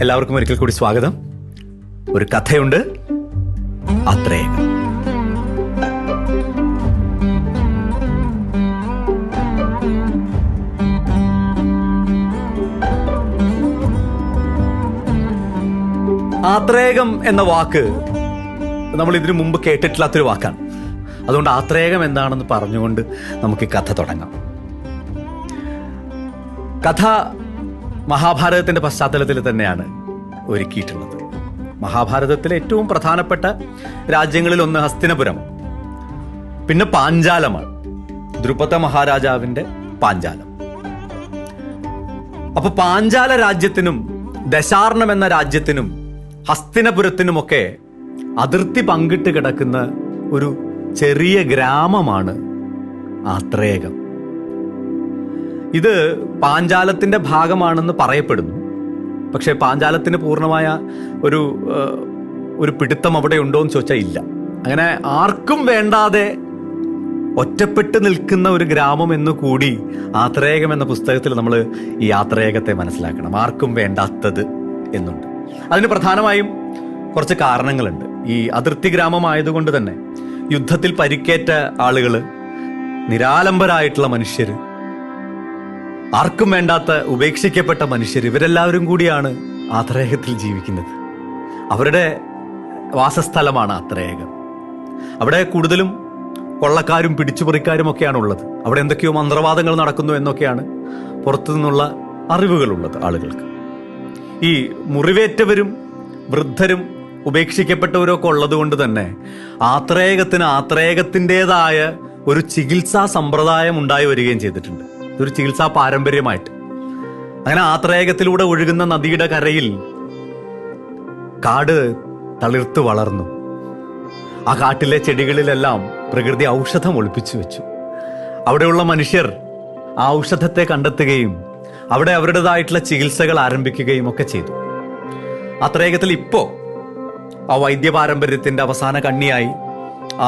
എല്ലാവർക്കും ഒരിക്കൽ കൂടി സ്വാഗതം. ഒരു കഥയുണ്ട്, ആത്രേയം. ആത്രേയം എന്ന വാക്ക് നമ്മൾ ഇതിനു മുമ്പ് കേട്ടിട്ടില്ലാത്തൊരു വാക്കാണ്. അതുകൊണ്ട് ആത്രേയം എന്താണെന്ന് പറഞ്ഞുകൊണ്ട് നമുക്ക് ഈ കഥ തുടങ്ങാം. കഥ മഹാഭാരതത്തിന്റെ പശ്ചാത്തലത്തിൽ തന്നെയാണ് ഒരുക്കിയിട്ടുള്ളത്. മഹാഭാരതത്തിലെ ഏറ്റവും പ്രധാനപ്പെട്ട രാജ്യങ്ങളിൽ ഒന്ന് ഹസ്തിനപുരം, പിന്നെ പാഞ്ചാലമാണ്, ദ്രുപദ മഹാരാജാവിന്റെ പാഞ്ചാലം. അപ്പൊ പാഞ്ചാല രാജ്യത്തിനും ദശാർണം എന്ന രാജ്യത്തിനും ഹസ്തിനപുരത്തിനുമൊക്കെ അതിർത്തി പങ്കിട്ട് കിടക്കുന്ന ഒരു ചെറിയ ഗ്രാമമാണ് ആത്രേയം. ഇത് പാഞ്ചാലത്തിന്റെ ഭാഗമാണെന്ന് പറയപ്പെടുന്നു. പക്ഷെ പാഞ്ചാലത്തിന് പൂർണ്ണമായ ഒരു പിടുത്തം അവിടെ ഉണ്ടോ എന്ന് ചോദിച്ചാൽ ഇല്ല. അങ്ങനെ ആർക്കും വേണ്ടാതെ ഒറ്റപ്പെട്ട് നിൽക്കുന്ന ഒരു ഗ്രാമം എന്ന് കൂടി ആത്രേയം എന്ന പുസ്തകത്തിൽ നമ്മൾ ഈ ആത്രേയത്തെ മനസ്സിലാക്കണം. ആർക്കും വേണ്ടാത്തത് എന്നുണ്ട്. അതിന് പ്രധാനമായും കുറച്ച് കാരണങ്ങളുണ്ട്. ഈ അതിർത്തി ഗ്രാമമായതുകൊണ്ട് തന്നെ യുദ്ധത്തിൽ പരിക്കേറ്റ ആളുകൾ, നിരാലംബരായിട്ടുള്ള മനുഷ്യർ, ആർക്കും വേണ്ടാത്ത ഉപേക്ഷിക്കപ്പെട്ട മനുഷ്യർ, ഇവരെല്ലാവരും കൂടിയാണ് ആത്രേയത്തിൽ ജീവിക്കുന്നത്. അവരുടെ വാസസ്ഥലമാണ് ആത്രേയം. അവിടെ കൂടുതലും കൊള്ളക്കാരും പിടിച്ചുപറിക്കാരും ഒക്കെയാണ് ഉള്ളത്. അവിടെ എന്തൊക്കെയോ മന്ത്രവാദങ്ങൾ നടക്കുന്നു എന്നൊക്കെയാണ് പുറത്തു നിന്നുള്ള അറിവുകളുള്ളത് ആളുകൾക്ക്. ഈ മുറിവേറ്റവരും വൃദ്ധരും ഉപേക്ഷിക്കപ്പെട്ടവരും ഒക്കെ ഉള്ളത് കൊണ്ട് തന്നെ ആത്രേയത്തിന് ആത്രേയത്തിൻ്റെതായ ഒരു ചികിത്സാ സമ്പ്രദായം ഉണ്ടായി വരികയും ചെയ്തിട്ടുണ്ട്. ഇതൊരു ചികിത്സാ പാരമ്പര്യമായിട്ട്. അങ്ങനെ ആത്രേയത്തിലൂടെ ഒഴുകുന്ന നദിയുടെ കരയിൽ കാട് തളിർത്ത് വളർന്നു. ആ കാട്ടിലെ ചെടികളിലെല്ലാം പ്രകൃതി ഔഷധം ഒളിപ്പിച്ചു വെച്ചു. അവിടെയുള്ള മനുഷ്യർ ആ ഔഷധത്തെ കണ്ടെത്തുകയും അവിടെ അവരുടേതായിട്ടുള്ള ചികിത്സകൾ ആരംഭിക്കുകയും ഒക്കെ ചെയ്തു. ആത്രേയത്തിൽ ഇപ്പോ ആ വൈദ്യ പാരമ്പര്യത്തിന്റെ അവസാന കണ്ണിയായി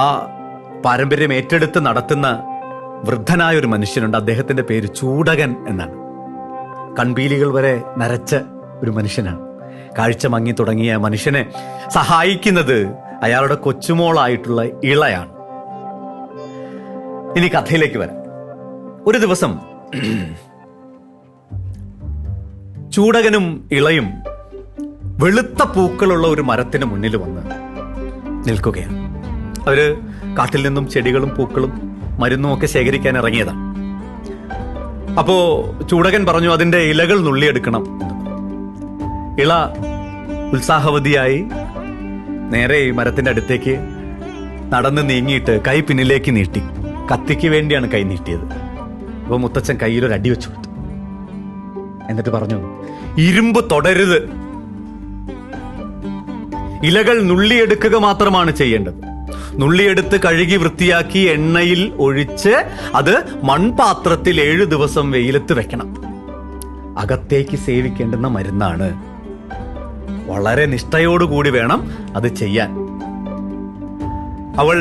ആ പാരമ്പര്യം ഏറ്റെടുത്ത് നടത്തുന്ന വൃദ്ധനായ ഒരു മനുഷ്യനുണ്ട്. അദ്ദേഹത്തിന്റെ പേര് ചൂടകൻ എന്നാണ്. കൺപീലികൾ വരെ നരച്ച ഒരു മനുഷ്യനാണ്. കാഴ്ച മങ്ങി തുടങ്ങിയ മനുഷ്യനെ സഹായിക്കുന്നത് അയാളുടെ കൊച്ചുമോളായിട്ടുള്ള ഇളയാണ്. ഇനി കഥയിലേക്ക് വരാം. ഒരു ദിവസം ചൂടകനും ഇളയും വെളുത്ത പൂക്കളുള്ള ഒരു മരത്തിന് മുന്നിൽ വന്ന് നിൽക്കുകയാണ്. അവര് കാട്ടിൽ നിന്നും ചെടികളും പൂക്കളും മരുന്നും ഒക്കെ ശേഖരിക്കാൻ ഇറങ്ങിയതാണ്. അപ്പോ ചൂടകൻ പറഞ്ഞു, അതിന്റെ ഇലകൾ നുള്ളിയെടുക്കണം. ഇള ഉത്സാഹവതിയായി നേരെ ഈ മരത്തിന്റെ അടുത്തേക്ക് നടന്ന് നീങ്ങിയിട്ട് കൈ പിന്നിലേക്ക് നീട്ടി. കത്തിക്ക് വേണ്ടിയാണ് കൈ നീട്ടിയത്. അപ്പൊ മുത്തച്ഛൻ കയ്യിലൊരു അടി വെച്ചു കൊടുത്തു. എന്നിട്ട് പറഞ്ഞു, ഇരുമ്പ് തൊടരുത്, ഇലകൾ നുള്ളിയെടുക്കുക മാത്രമാണ് ചെയ്യേണ്ടത്. നുള്ളിയെടുത്ത് കഴുകി വൃത്തിയാക്കി എണ്ണയിൽ ഒഴിച്ച് അത് മൺപാത്രത്തിൽ 7 ദിവസം വെയിലത്ത് വെക്കണം. അകത്തേക്ക് സേവിക്കേണ്ടുന്ന മരുന്നാണ്. വളരെ നിഷ്ഠയോടുകൂടി വേണം അത് ചെയ്യാൻ. അവൾ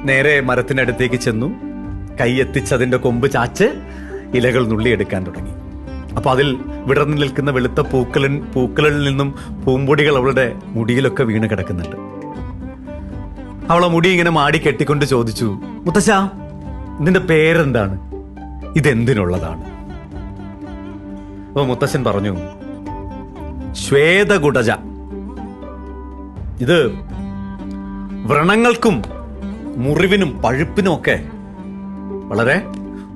നേരെ മരത്തിനടുത്തേക്ക് ചെന്നു. കൈ എത്തിച്ചതിന്റെ കൊമ്പ് ചാച്ച് ഇലകൾ നുള്ളിയെടുക്കാൻ തുടങ്ങി. അപ്പൊ അതിൽ വിടർന്നു നിൽക്കുന്ന വെളുത്ത പൂക്കളിൽ നിന്നും പൂമ്പൊടികൾ അവളുടെ മുടിയിലൊക്കെ വീണ് കിടക്കുന്നുണ്ട്. അവളെ മുടി ഇങ്ങനെ മാടി കെട്ടിക്കൊണ്ട് ചോദിച്ചു, മുത്തശ്ശ, ഇതിന്റെ പേരെന്താണ്? ഇതെന്തിനുള്ളതാണ്? അപ്പൊ മുത്തശ്ശൻ പറഞ്ഞു, ശ്വേതകുടജ. ഇത് വ്രണങ്ങൾക്കും മുറിവിനും പഴുപ്പിനും ഒക്കെ വളരെ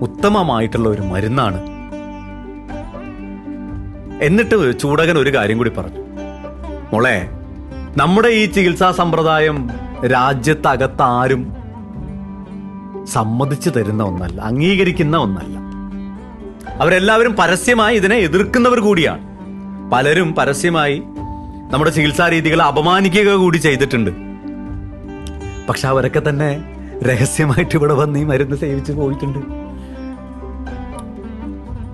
ഉത്തമമായിട്ടുള്ള ഒരു മരുന്നാണ്. എന്നിട്ട് ചൂടകൻ ഒരു കാര്യം കൂടി പറഞ്ഞു, മോളെ, നമ്മുടെ ഈ ചികിത്സാ സമ്പ്രദായം രാജ്യത്തകത്ത് ആരും സമ്മതിച്ചു തരുന്ന ഒന്നല്ല, അംഗീകരിക്കുന്ന ഒന്നല്ല. അവരെല്ലാവരും പരസ്യമായി ഇതിനെ എതിർക്കുന്നവർ കൂടിയാണ്. പലരും പരസ്യമായി നമ്മുടെ ചികിത്സാ രീതികളെ അപമാനിക്കുക കൂടി ചെയ്തിട്ടുണ്ട്. പക്ഷെ അവരൊക്കെ തന്നെ രഹസ്യമായിട്ട് ഇവിടെ വന്ന് ഈ മരുന്ന് സേവിച്ച് പോയിട്ടുണ്ട്.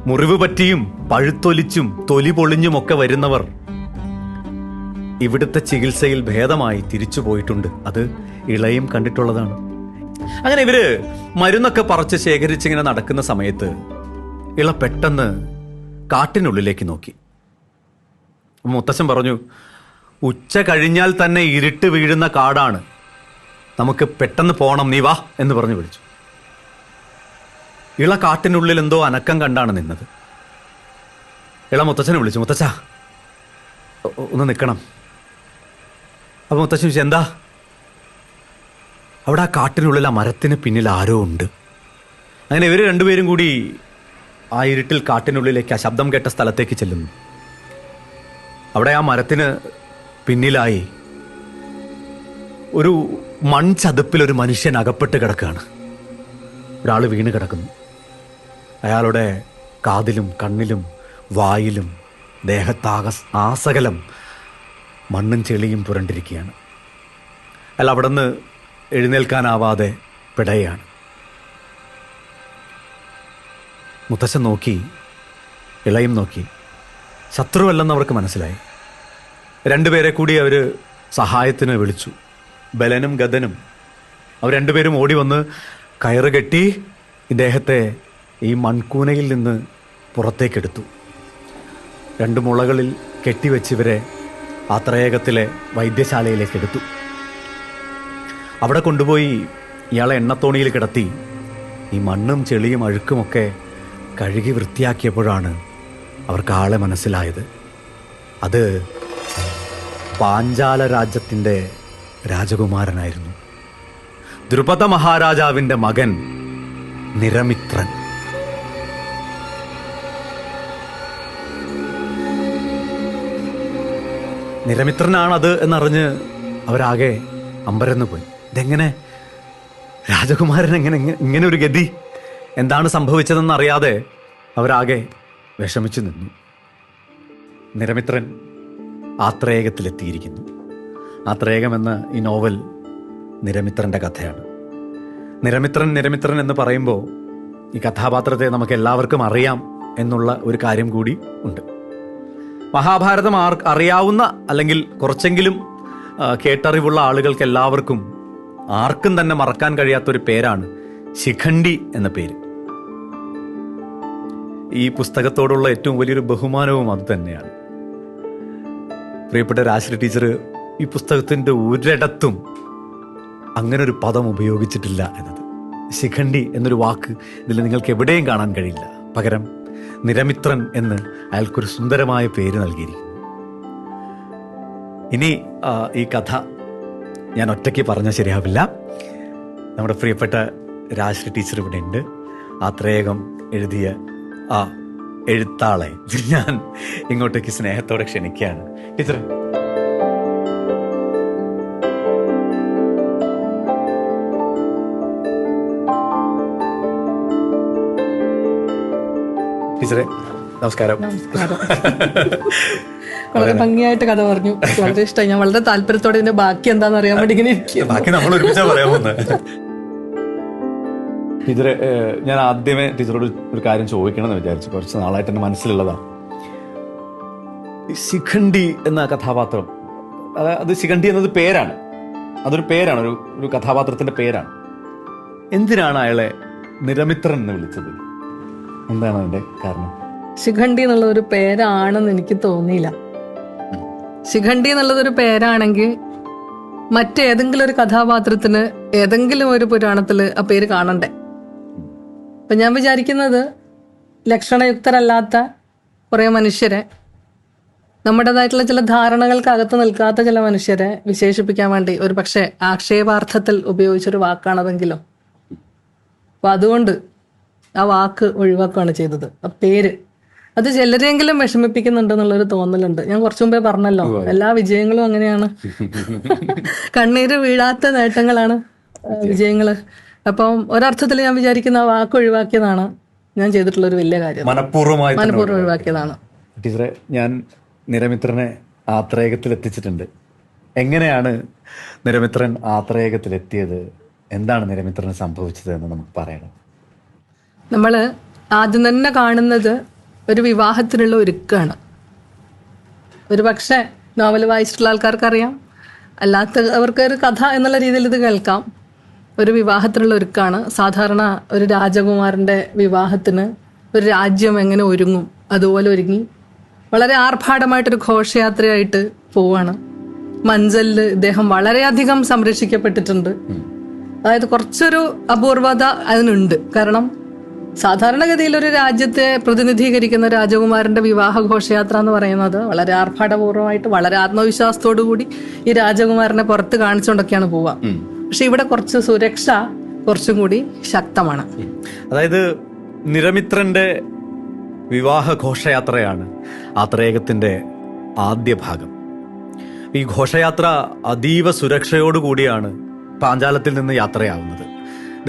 മുറിവ് പറ്റിയും പഴുത്തൊലിച്ചും തൊലി പൊളിഞ്ഞും ഒക്കെ വരുന്നവർ ഇവിടുത്തെ ചികിത്സയിൽ ഭേദമായി തിരിച്ചു പോയിട്ടുണ്ട്. അത് ഇളയും കണ്ടിട്ടുള്ളതാണ്. അങ്ങനെ ഇവര് മരുന്നൊക്കെ പറിച്ച് ശേഖരിച്ചിങ്ങനെ നടക്കുന്ന സമയത്ത് ഇള പെട്ടെന്ന് കാട്ടിനുള്ളിലേക്ക് നോക്കി. മുത്തശ്ശൻ പറഞ്ഞു, ഉച്ച കഴിഞ്ഞാൽ തന്നെ ഇരുട്ട് വീഴുന്ന കാടാണ്, നമുക്ക് പെട്ടെന്ന് പോണം, നീ വാ എന്ന് പറഞ്ഞു വിളിച്ചു. ഇള കാട്ടിനുള്ളിൽ എന്തോ അനക്കം കണ്ടാണ് നിന്നത്. ഇള മുത്തച്ഛനെ വിളിച്ചു, മുത്തച്ഛ ഒന്ന് നിൽക്കണം. അപ്പൊ മുത്തച്ഛൻ ചോദിച്ചു, എന്താ? അവിടെ ആ കാട്ടിനുള്ളിൽ ആ മരത്തിന് പിന്നിൽ ആരോ ഉണ്ട്. അങ്ങനെ ഇവർ രണ്ടുപേരും കൂടി ആ ഇരുട്ടിൽ കാട്ടിനുള്ളിലേക്ക് ആ ശബ്ദം കേട്ട സ്ഥലത്തേക്ക് ചെല്ലുന്നു. അവിടെ ആ മരത്തിന് പിന്നിലായി ഒരു മൺചതുപ്പിൽ ഒരു മനുഷ്യൻ അകപ്പെട്ട് കിടക്കുകയാണ്. ഒരാൾ വീണ് കിടക്കുന്നു. അയാളുടെ കാതിലും കണ്ണിലും വായിലും ആസകലം മണ്ണും ചെളിയും പുരണ്ടിരിക്കുകയാണ്. അയാൾ അവിടെ നിന്ന് എഴുന്നേൽക്കാനാവാതെ പിടയാണ്. മുത്തശ്ശൻ നോക്കി, ഇളയും നോക്കി. ശത്രുവല്ലെന്ന് അവർക്ക് മനസ്സിലായി. രണ്ടുപേരെ കൂടി അവർ സഹായത്തിന് വിളിച്ചു. ബലനും ഗദനും അവർ രണ്ടുപേരും ഓടി വന്ന് കയറ് കെട്ടി ഇദ്ദേഹത്തെ ഈ മൺകൂനയിൽ നിന്ന് പുറത്തേക്കെടുത്തു. 2 മുളകളിൽ കെട്ടിവെച്ച് ഇവരെ ആത്രേയകത്തിലെ വൈദ്യശാലയിലേക്ക് എടുത്തു. അവിടെ കൊണ്ടുപോയി ഇയാളെ എണ്ണത്തോണിയിൽ കിടത്തി ഈ മണ്ണും ചെളിയും അഴുക്കുമൊക്കെ കഴുകി വൃത്തിയാക്കിയപ്പോഴാണ് അവർക്ക് ആളെ മനസ്സിലായത്. അത് പാഞ്ചാല രാജ്യത്തിൻ്റെ രാജകുമാരനായിരുന്നു. ദ്രുപദ മഹാരാജാവിൻ്റെ മകൻ നിരമിത്രൻ. നിരമിത്രനാണത് എന്നറിഞ്ഞ് അവരാകെ അമ്പരന്ന് പോയി. ഇതെങ്ങനെ രാജകുമാരൻ ഇങ്ങനെ ഒരു ഗതി? എന്താണ് സംഭവിച്ചതെന്നറിയാതെ അവരാകെ വിഷമിച്ചു നിന്നു. നിരമിത്രൻ ആത്രേയകത്തിലെത്തിയിരിക്കുന്നു. ആത്രേയകം എന്ന ഈ നോവൽ നിരമിത്രൻ്റെ കഥയാണ്. നിരമിത്രൻ എന്ന് പറയുമ്പോൾ ഈ കഥാപാത്രത്തെ നമുക്ക് എല്ലാവർക്കും അറിയാം എന്നുള്ള ഒരു കാര്യം കൂടി ഉണ്ട്. മഹാഭാരതം അറിയാവുന്ന അല്ലെങ്കിൽ കുറച്ചെങ്കിലും കേട്ടറിവുള്ള ആളുകൾക്ക് എല്ലാവർക്കും ആർക്കും തന്നെ മറക്കാൻ കഴിയാത്തൊരു പേരാണ് ശിഖണ്ഡി എന്ന പേര്. ഈ പുസ്തകത്തോടുള്ള ഏറ്റവും വലിയൊരു ബഹുമാനവും അത് തന്നെയാണ്. പ്രിയപ്പെട്ട രാശ്രീ ടീച്ചർ ഈ പുസ്തകത്തിൻ്റെ ഒരിടത്തും അങ്ങനൊരു പദം ഉപയോഗിച്ചിട്ടില്ല എന്നത്. ശിഖണ്ഡി എന്നൊരു വാക്ക് ഇതിൽ നിങ്ങൾക്ക് എവിടെയും കാണാൻ കഴിയില്ല. പകരം നിരമിത്രൻ എന്ന് അയാൾക്കൊരു സുന്ദരമായ പേര് നൽകിയിരിക്കുന്നു. ഇനി ഈ കഥ ഞാൻ ഒറ്റയ്ക്ക് പറഞ്ഞാൽ ശരിയാവില്ല. നമ്മുടെ പ്രിയപ്പെട്ട രാശ്രീ ടീച്ചർ ഇവിടെ ഉണ്ട്. ആത്രേയകം എഴുതിയ ആ എഴുത്താളെ ഞാൻ ഇങ്ങോട്ടേക്ക് സ്നേഹത്തോടെ ക്ഷണിക്കുകയാണ്. ടീച്ചർ, ടീച്ചറെ നമസ്കാരം. വളരെ ഭംഗിയായിട്ട് കഥ പറഞ്ഞു. വളരെ ഇഷ്ടമായി. ഞാൻ വളരെ താല്പര്യത്തോടെ ഇതിന്റെ ബാക്കി എന്താന്ന് അറിയാൻ വേണ്ടി ഇങ്ങനെ ഇരിക്കും. ബാക്കി നമ്മൾ ഒരുമിച്ചാ പറയാൻ പോകുന്നത്. ടീച്ചറെ, ഞാൻ ആദ്യമേ ടീച്ചറോട് ഒരു കാര്യം ചോദിക്കണമെന്ന് വിചാരിച്ചു. കുറച്ച് നാളായിട്ട് എൻ്റെ മനസ്സിലുള്ളതാണ്. ശിഖണ്ഡി എന്ന കഥാപാത്രം, അത് ശിഖണ്ഡി എന്നത് പേരാണ്, അതൊരു പേരാണ്, ഒരു കഥാപാത്രത്തിന്റെ പേരാണ്. എന്തിനാണ് അയാളെ നിരമിത്രൻ എന്ന് വിളിച്ചത്? എന്താണ് അതിന്റെ കാരണം? ശിഖണ്ഡി എന്നുള്ള ഒരു പേരാണെന്ന് എനിക്ക് തോന്നിയില്ല. ശിഖണ്ഡി എന്നുള്ളതൊരു പേരാണെങ്കിൽ മറ്റേതെങ്കിലും ഒരു കഥാപാത്രത്തിന് ഏതെങ്കിലും ഒരു പുരാണത്തിൽ ആ പേര് കാണണ്ടേ? അപ്പൊ ഞാൻ വിചാരിക്കുന്നത് ലക്ഷണയുക്തരല്ലാത്ത കുറേ മനുഷ്യരെ, നമ്മുടേതായിട്ടുള്ള ചില ധാരണകൾക്കകത്ത് നിൽക്കാത്ത ചില മനുഷ്യരെ വിശേഷിപ്പിക്കാൻ വേണ്ടി ഒരു പക്ഷേ ആക്ഷേപാർത്ഥത്തിൽ ഉപയോഗിച്ചൊരു വാക്കാണതെങ്കിലോ. അപ്പൊ അതുകൊണ്ട് ആ വാക്ക് ഒഴിവാക്കുകയാണ് ചെയ്തത്. ആ പേര് അത് ചിലരെങ്കിലും വിഷമിപ്പിക്കുന്നുണ്ടെന്നുള്ളൊരു തോന്നലുണ്ട്. ഞാൻ കുറച്ചു മുമ്പേ പറഞ്ഞല്ലോ, എല്ലാ വിജയങ്ങളും അങ്ങനെയാണ്. കണ്ണീര് വീഴാത്ത നേട്ടങ്ങളാണ് വിജയങ്ങള്. അപ്പം ഒരർത്ഥത്തിൽ ഞാൻ വിചാരിക്കുന്ന ആ വാക്ക് ഒഴിവാക്കിയതാണ് ഞാൻ ചെയ്തിട്ടുള്ള ഒരു വലിയ കാര്യം. മനഃപൂർവ്വം ഒഴിവാക്കിയതാണ്. ടീച്ചറെ, ഞാൻ നിരമിത്രനെ ആത്രേയകത്തിൽ എത്തിച്ചിട്ടുണ്ട്. എങ്ങനെയാണ് നിരമിത്രൻ ആത്രേയകത്തിലെത്തിയത്? എന്താണ് നിരമിത്രന് സംഭവിച്ചത് എന്ന് നമുക്ക് പറയണം. നമ്മൾ ആദ്യം തന്നെ കാണുന്നത് ഒരു വിവാഹത്തിനുള്ള ഒരുക്കാണ്. ഒരു പക്ഷേ നോവൽ വായിച്ചിട്ടുള്ള ആൾക്കാർക്കറിയാം, അല്ലാത്തവർക്ക് ഒരു കഥ എന്നുള്ള രീതിയിൽ ഇത് കേൾക്കാം. ഒരു വിവാഹത്തിനുള്ള ഒരുക്കാണ്. സാധാരണ ഒരു രാജകുമാരൻ്റെ വിവാഹത്തിന് ഒരു രാജ്യം എങ്ങനെ ഒരുങ്ങും അതുപോലെ ഒരുങ്ങി വളരെ ആർഭാടമായിട്ടൊരു ഘോഷയാത്രയായിട്ട് പോവാണ്. മഞ്ചലില് ഇദ്ദേഹം വളരെയധികം സംരക്ഷിക്കപ്പെട്ടിട്ടുണ്ട്. അതായത് കുറച്ചൊരു അപൂർവത അതിനുണ്ട്. കാരണം സാധാരണഗതിയിൽ ഒരു രാജ്യത്തെ പ്രതിനിധീകരിക്കുന്ന രാജകുമാരന്റെ വിവാഹ ഘോഷയാത്ര എന്ന് പറയുന്നത് വളരെ ആർഭാടപൂർവ്വമായിട്ട് വളരെ ആത്മവിശ്വാസത്തോടു കൂടി ഈ രാജകുമാരനെ പുറത്ത് കാണിച്ചുകൊണ്ടൊക്കെയാണ് പോവുക. പക്ഷെ ഇവിടെ കുറച്ച് സുരക്ഷ കുറച്ചും കൂടി ശക്തമാണ്. അതായത് നിരമിത്രന്റെ വിവാഹ ഘോഷയാത്രയാണ് ആ ത്രേകത്തിന്റെ ആദ്യ ഭാഗം. ഈ ഘോഷയാത്ര അതീവ സുരക്ഷയോടുകൂടിയാണ് പാഞ്ചാലത്തിൽ നിന്ന് യാത്രയാവുന്നത്.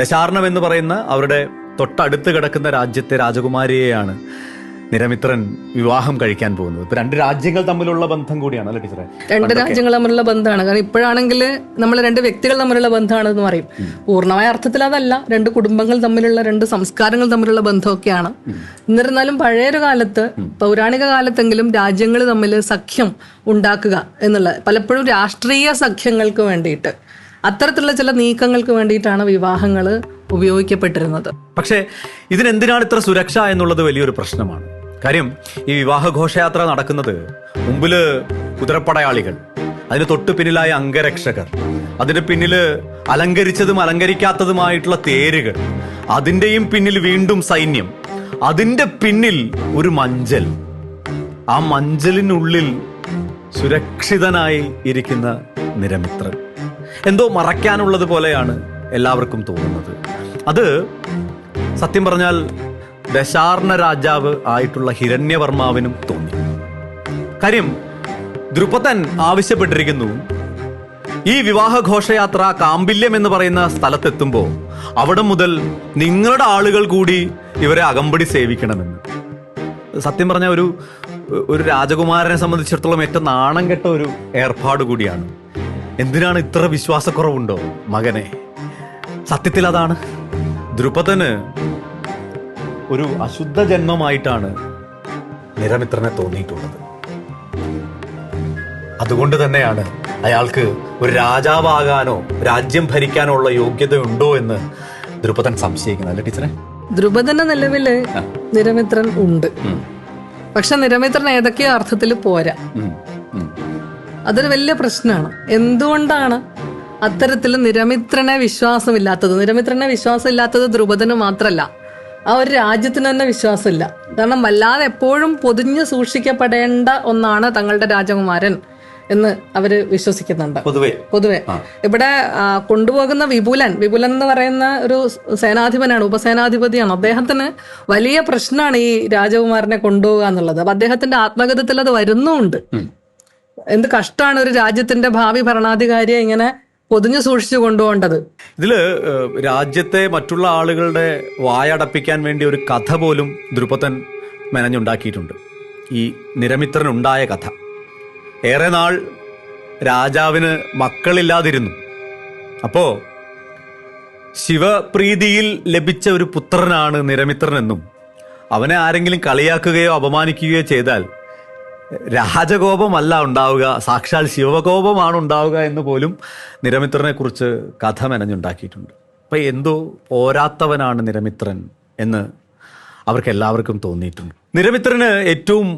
ദശാർണം എന്ന് പറയുന്ന അവരുടെ തൊട്ടടുത്ത് കിടക്കുന്ന രാജ്യത്തെ രാജകുമാരിയെയാണ് നിരമിത്രൻ വിവാഹം കഴിക്കാൻ പോകുന്നത്. ഇപ്പൊ രണ്ട് രാജ്യങ്ങൾ തമ്മിലുള്ള ബന്ധം കൂടിയാണ് അല്ലെ ടീച്ചറെ? രണ്ട് രാജ്യങ്ങൾ തമ്മിലുള്ള ബന്ധമാണ്. കാരണം ഇപ്പോഴാണെങ്കിൽ നമ്മൾ രണ്ട് വ്യക്തികൾ തമ്മിലുള്ള ബന്ധമാണെന്ന് പറയും. പൂർണ്ണമായ അർത്ഥത്തിൽ അതല്ല, രണ്ട് കുടുംബങ്ങൾ തമ്മിലുള്ള, രണ്ട് സംസ്കാരങ്ങൾ തമ്മിലുള്ള ബന്ധമൊക്കെയാണ്. എന്നിരുന്നാലും പഴയൊരു കാലത്ത്, പൗരാണിക കാലത്തെങ്കിലും രാജ്യങ്ങൾ തമ്മിൽ സഖ്യം ഉണ്ടാക്കുക എന്നുള്ള പലപ്പോഴും രാഷ്ട്രീയ സഖ്യങ്ങൾക്ക് വേണ്ടിയിട്ട്, അത്തരത്തിലുള്ള ചില നീക്കങ്ങൾക്ക് വേണ്ടിയിട്ടാണ് വിവാഹങ്ങൾ ഉപയോഗിക്കപ്പെട്ടിരുന്നത്. പക്ഷേ ഇതിനെന്തിനാണ് ഇത്ര സുരക്ഷ എന്നുള്ളത് വലിയൊരു പ്രശ്നമാണ്. കാര്യം ഈ വിവാഹ ഘോഷയാത്ര നടക്കുന്നത് മുമ്പില് കുതിരപ്പടയാളികൾ, അതിന് തൊട്ടു പിന്നിലായ അംഗരക്ഷകർ, അതിന് പിന്നില് അലങ്കരിച്ചതും അലങ്കരിക്കാത്തതുമായിട്ടുള്ള തേരുകൾ, അതിന്റെയും പിന്നിൽ വീണ്ടും സൈന്യം, അതിന്റെ പിന്നിൽ ഒരു മഞ്ചൽ, ആ മഞ്ചലിനുള്ളിൽ സുരക്ഷിതനായി ഇരിക്കുന്ന നിരമിത്രൻ. എന്തോ മറയ്ക്കാനുള്ളത് പോലെയാണ് എല്ലാവർക്കും തോന്നുന്നത്. അത് സത്യം പറഞ്ഞാൽ ദശാർണ രാജാവ് ആയിട്ടുള്ള ഹിരണ്യവർമാവിനും തോന്നി. കാര്യം ദ്രുപദൻ ആവശ്യപ്പെട്ടിരിക്കുന്നു, ഈ വിവാഹ ഘോഷയാത്ര കാമ്പില്യം എന്ന് പറയുന്ന സ്ഥലത്തെത്തുമ്പോൾ അവിടെ മുതൽ നിങ്ങളുടെ ആളുകൾ കൂടി ഇവരെ അകമ്പടി സേവിക്കണമെന്ന്. സത്യം പറഞ്ഞ ഒരു രാജകുമാരനെ സംബന്ധിച്ചിടത്തോളം ഏറ്റവും നാണം കെട്ട ഒരു ഏർപ്പാട് കൂടിയാണ്. എന്തിനാണ് ഇത്ര വിശ്വാസക്കുറവുണ്ടോ മകനെ? സത്യത്തിൽ അതാണ് ദ്രുപദന് ഒരു അശുദ്ധ ജന്മമായിട്ടാണ് നിരമിത്രനെ തോന്നിയിട്ടുള്ളത്. അതുകൊണ്ട് തന്നെയാണ് അയാൾക്ക് ഒരു രാജാവാകാനോ രാജ്യം ഭരിക്കാനോ ഉള്ള യോഗ്യത ഉണ്ടോ എന്ന് ദ്രുപദൻ സംശയിക്കുന്നത് അല്ലേ ടീച്ചറെ? ദ്രുപദന്റെ നിലവില് നിരമിത്രൻ ഉണ്ട്. പക്ഷെ നിരമിത്രൻ ഏതൊക്കെയോ അർത്ഥത്തിൽ പോരാ. അതൊരു വലിയ പ്രശ്നമാണ്. എന്തുകൊണ്ടാണ് അത്തരത്തിൽ നിരമിത്രനെ വിശ്വാസമില്ലാത്തത് ദ്രുപദന് മാത്രല്ല, ആ ഒരു രാജ്യത്തിന് തന്നെ വിശ്വാസമില്ല. കാരണം വല്ലാതെ എപ്പോഴും പൊതിഞ്ഞ് സൂക്ഷിക്കപ്പെടേണ്ട ഒന്നാണ് തങ്ങളുടെ രാജകുമാരൻ എന്ന് അവര് വിശ്വസിക്കുന്നുണ്ട് പൊതുവെ. ഇവിടെ കൊണ്ടുപോകുന്ന വിപുലൻ എന്ന് പറയുന്ന ഒരു സേനാധിപനാണ്, ഉപസേനാധിപതിയാണ്. അദ്ദേഹത്തിന് വലിയ പ്രശ്നമാണ് ഈ രാജകുമാരനെ കൊണ്ടുപോകുക എന്നുള്ളത്. അപ്പൊ അദ്ദേഹത്തിന്റെ ആത്മഗതത്തിൽ അത് വരുന്നുമുണ്ട്. എന്ത് കഷ്ടമാണ് ഒരു രാജ്യത്തിന്റെ ഭാവി ഭരണാധികാരിയെ ഇങ്ങനെ പൊതിഞ്ഞു സൂക്ഷിച്ചു കൊണ്ടുപോകേണ്ടത്. ഇതില് രാജ്യത്തെ മറ്റുള്ള ആളുകളുടെ വായടപ്പിക്കാൻ വേണ്ടി ഒരു കഥ പോലും ദ്രുപദൻ മെനഞ്ഞുണ്ടാക്കിയിട്ടുണ്ട്. ഈ നിരമിത്രനുണ്ടായ കഥ. ഏറെ നാൾ രാജാവിന് മക്കളില്ലാതിരുന്നു. അപ്പോ ശിവപ്രീതിയിൽ ലഭിച്ച ഒരു പുത്രനാണ് നിരമിത്രനെന്നും അവനെ ആരെങ്കിലും കളിയാക്കുകയോ അപമാനിക്കുകയോ ചെയ്താൽ രാജകോപമല്ല ഉണ്ടാവുക, സാക്ഷാൽ ശിവകോപമാണ് ഉണ്ടാവുക എന്ന് പോലും നിരമിത്രനെ കുറിച്ച് കഥ മെനഞ്ഞുണ്ടാക്കിയിട്ടുണ്ട്. അപ്പൊ എന്തോ പോരാത്തവനാണ് നിരമിത്രൻ എന്ന് അവർക്ക് എല്ലാവർക്കും തോന്നിയിട്ടുണ്ട്. നിരമിത്രന് ഏറ്റവും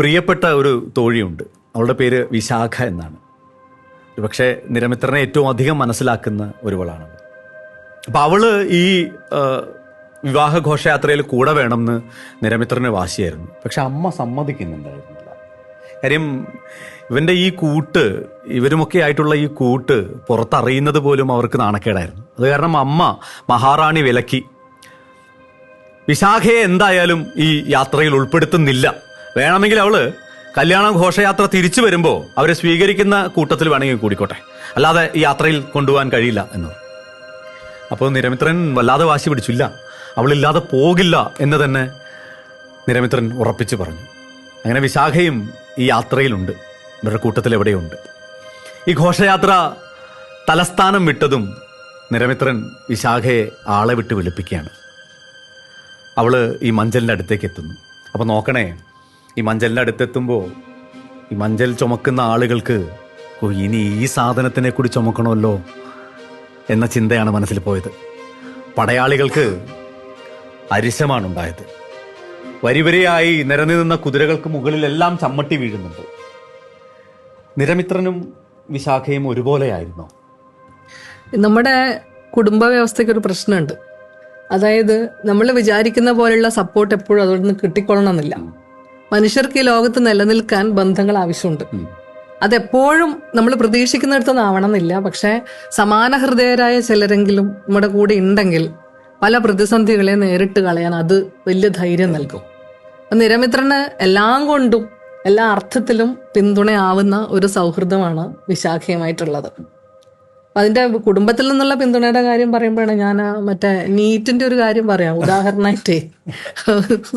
പ്രിയപ്പെട്ട ഒരു തോഴിയുണ്ട്. അവളുടെ പേര് വിശാഖ എന്നാണ്. പക്ഷേ നിരമിത്രനെ ഏറ്റവും അധികം മനസ്സിലാക്കുന്ന ഒരുവളാണ്. അപ്പൊ അവള് ഈ വിവാഹ ഘോഷയാത്രയിൽ കൂടെ വേണമെന്ന് നിരമിത്രന് വാശിയായിരുന്നു. പക്ഷെ അമ്മ സമ്മതിക്കുന്നുണ്ടായിരുന്നില്ല. കാര്യം ഇവന്റെ ഈ കൂട്ട്, ഇവരുമൊക്കെ ആയിട്ടുള്ള ഈ കൂട്ട് പുറത്തറിയുന്നത് പോലും അവർക്ക് നാണക്കേടായിരുന്നു. അത് കാരണം അമ്മ മഹാറാണി വിലക്കി വിശാഖയെ എന്തായാലും ഈ യാത്രയിൽ ഉൾപ്പെടുത്തുന്നില്ല. വേണമെങ്കിൽ അവള് കല്യാണ ഘോഷയാത്ര തിരിച്ചു വരുമ്പോൾ അവരെ സ്വീകരിക്കുന്ന കൂട്ടത്തിൽ വേണമെങ്കിൽ കൂടിക്കോട്ടെ, അല്ലാതെ ഈ യാത്രയിൽ കൊണ്ടുപോകാൻ കഴിയില്ല എന്ന്. അപ്പോൾ നിരമിത്രൻ വല്ലാതെ വാശി പിടിച്ചില്ല, അവളില്ലാതെ പോകില്ല എന്ന് തന്നെ നിരമിത്രൻ ഉറപ്പിച്ചു പറഞ്ഞു. അങ്ങനെ വിശാഖയും ഈ യാത്രയിലുണ്ട്, ഇവരുടെ കൂട്ടത്തിൽ എവിടെയുണ്ട്. ഈ ഘോഷയാത്ര തലസ്ഥാനം വിട്ടതും നിരമിത്രൻ വിശാഖയെ ആളെ വിട്ട് വിളിപ്പിക്കുകയാണ്. അവള് ഈ മഞ്ചലിൻ്റെ അടുത്തേക്ക് എത്തുന്നു. അപ്പോൾ നോക്കണേ, ഈ മഞ്ചലിൻ്റെ അടുത്തെത്തുമ്പോൾ ഈ മഞ്ചൽ ചുമക്കുന്ന ആളുകൾക്ക് ഇനി ഈ സാധനത്തിനെ കൂടി ചുമക്കണമല്ലോ എന്ന ചിന്തയാണ് മനസ്സിൽ പോയത്. പടയാളികൾക്ക് അരിശമാണ് ഉണ്ടായത്. വരിവരിയായി നിരന്നു നിന്ന കുതിരകൾക്ക് മുകളിലെല്ലാം ചമ്മട്ടി വീഴുന്നുണ്ട്. നിരമിത്രനും വിശാഖയും ഒരുപോലെയായിരുന്നോ? നമ്മുടെ കുടുംബ വ്യവസ്ഥയ്ക്ക് ഒരു പ്രശ്നമുണ്ട്. അതായത് നമ്മൾ വിചാരിക്കുന്ന പോലെയുള്ള സപ്പോർട്ട് എപ്പോഴും അതുകൊണ്ട് നിന്ന് കിട്ടിക്കൊള്ളണമെന്നില്ല. മനുഷ്യർക്ക് ഈ ലോകത്ത് നിലനിൽക്കാൻ ബന്ധങ്ങൾ ആവശ്യമുണ്ട്. അതെപ്പോഴും നമ്മൾ പ്രതീക്ഷിക്കുന്നിടത്തൊന്നും ആവണമെന്നില്ല. പക്ഷെ സമാന ഹൃദയരായ ചിലരെങ്കിലും നമ്മുടെ കൂടെ ഉണ്ടെങ്കിൽ പല പ്രതിസന്ധികളെ നേരിട്ട് കളയാൻ അത് വലിയ ധൈര്യം നൽകും. നിരമിത്രന് എല്ലാം കൊണ്ടും എല്ലാ അർത്ഥത്തിലും പിന്തുണയാവുന്ന ഒരു സൗഹൃദമാണ് വിശാഖയുമായിട്ടുള്ളത്. അതിന്റെ കുടുംബത്തിൽ നിന്നുള്ള പിന്തുണയുടെ കാര്യം പറയുമ്പോഴാണ് ഞാൻ മറ്റേ നീറ്റിന്റെ ഒരു കാര്യം പറയാം ഉദാഹരണമായിട്ടേ.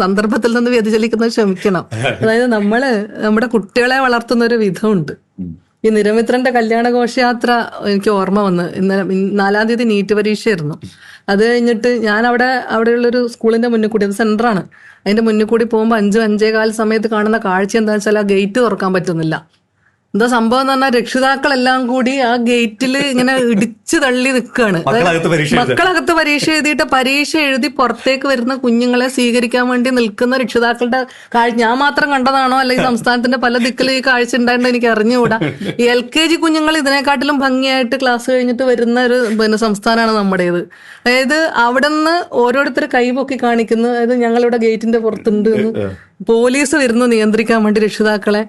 സന്ദർഭത്തിൽ നിന്ന് വ്യതിചലിക്കുന്നത് ക്ഷമിക്കണം. അതായത് നമ്മുടെ കുട്ടികളെ വളർത്തുന്ന ഒരു വിധമുണ്ട്. ഈ നിരമിത്രന്റെ കല്യാണ ഘോഷയാത്ര എനിക്ക് ഓർമ്മ വന്ന്. ഇന്നലെ 4-ാം തീയതി നീറ്റ് പരീക്ഷയായിരുന്നു. അത് കഴിഞ്ഞിട്ട് ഞാൻ അവിടെയുള്ളൊരു സ്കൂളിന്റെ മുന്നിൽ കൂടി, അത് സെന്ററാണ്, അതിന്റെ മുന്നിൽ കൂടി പോകുമ്പോൾ 5-5:15 സമയത്ത് കാണുന്ന കാഴ്ച എന്താ വെച്ചാൽ ആ ഗേറ്റ് തുറക്കാൻ പറ്റുന്നില്ല. എന്താ സംഭവം എന്ന് പറഞ്ഞാൽ രക്ഷിതാക്കളെല്ലാം കൂടി ആ ഗേറ്റിൽ ഇങ്ങനെ ഇടിച്ചു തള്ളി നിൽക്കുകയാണ്. മക്കളകത്ത് പരീക്ഷ എഴുതിയിട്ട് പരീക്ഷ എഴുതി പുറത്തേക്ക് വരുന്ന കുഞ്ഞുങ്ങളെ സ്വീകരിക്കാൻ വേണ്ടി നിൽക്കുന്ന രക്ഷിതാക്കളുടെ കാഴ്ച ഞാൻ മാത്രം കണ്ടതാണോ അല്ല ഈ സംസ്ഥാനത്തിന്റെ പല ദിക്കിലും ഈ കാഴ്ച ഉണ്ടായിട്ട് എനിക്ക് അറിഞ്ഞുകൂടാ. ഈ LKG കുഞ്ഞുങ്ങൾ ഇതിനെക്കാട്ടിലും ഭംഗിയായിട്ട് ക്ലാസ് കഴിഞ്ഞിട്ട് വരുന്ന ഒരു സംസ്ഥാനമാണ് നമ്മുടേത്. അതായത് അവിടെ നിന്ന് ഓരോരുത്തർ കൈപൊക്കി കാണിക്കുന്നു, അതായത് ഞങ്ങളിവിടെ ഗേറ്റിന്റെ പുറത്തുണ്ട് എന്ന്. പോലീസ് വരുന്നു നിയന്ത്രിക്കാൻ വേണ്ടി രക്ഷിതാക്കളെ.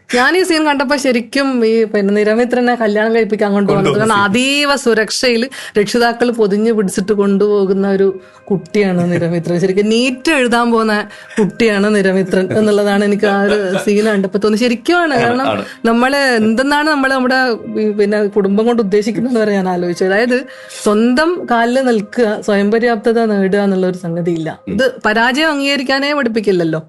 ഞാൻ ഈ സീൻ കണ്ടപ്പോ ശരിക്കും ഈ നിരമിത്രനെ കല്യാണം കഴിപ്പിക്കാൻ കൊണ്ടുപോകുന്നത്, കാരണം അതീവ സുരക്ഷയിൽ രക്ഷിതാക്കൾ പൊതിഞ്ഞു പിടിച്ചിട്ട് കൊണ്ടുപോകുന്ന ഒരു കുട്ടിയാണ് നിരമിത്രൻ. ശരിക്കും നീറ്റ് എഴുതാൻ പോകുന്ന കുട്ടിയാണ് നിരമിത്രൻ എന്നുള്ളതാണ് എനിക്ക് ആ ഒരു സീൻ കണ്ടപ്പോ തോന്നി. ശരിക്കുമാണ്. കാരണം എന്തെന്നാണ് നമ്മുടെ കുടുംബം കൊണ്ട് ഉദ്ദേശിക്കുന്നത് വരെ ഞാൻ ആലോചിച്ചു. അതായത് സ്വന്തം കാലിൽ നിൽക്കുക, സ്വയം പര്യാപ്തത നേടുക എന്നുള്ള ഒരു സംഗതിയില്ല. ഇത് പരാജയം അംഗീകരിക്കാനേ പഠിപ്പിക്കില്ലല്ലോ.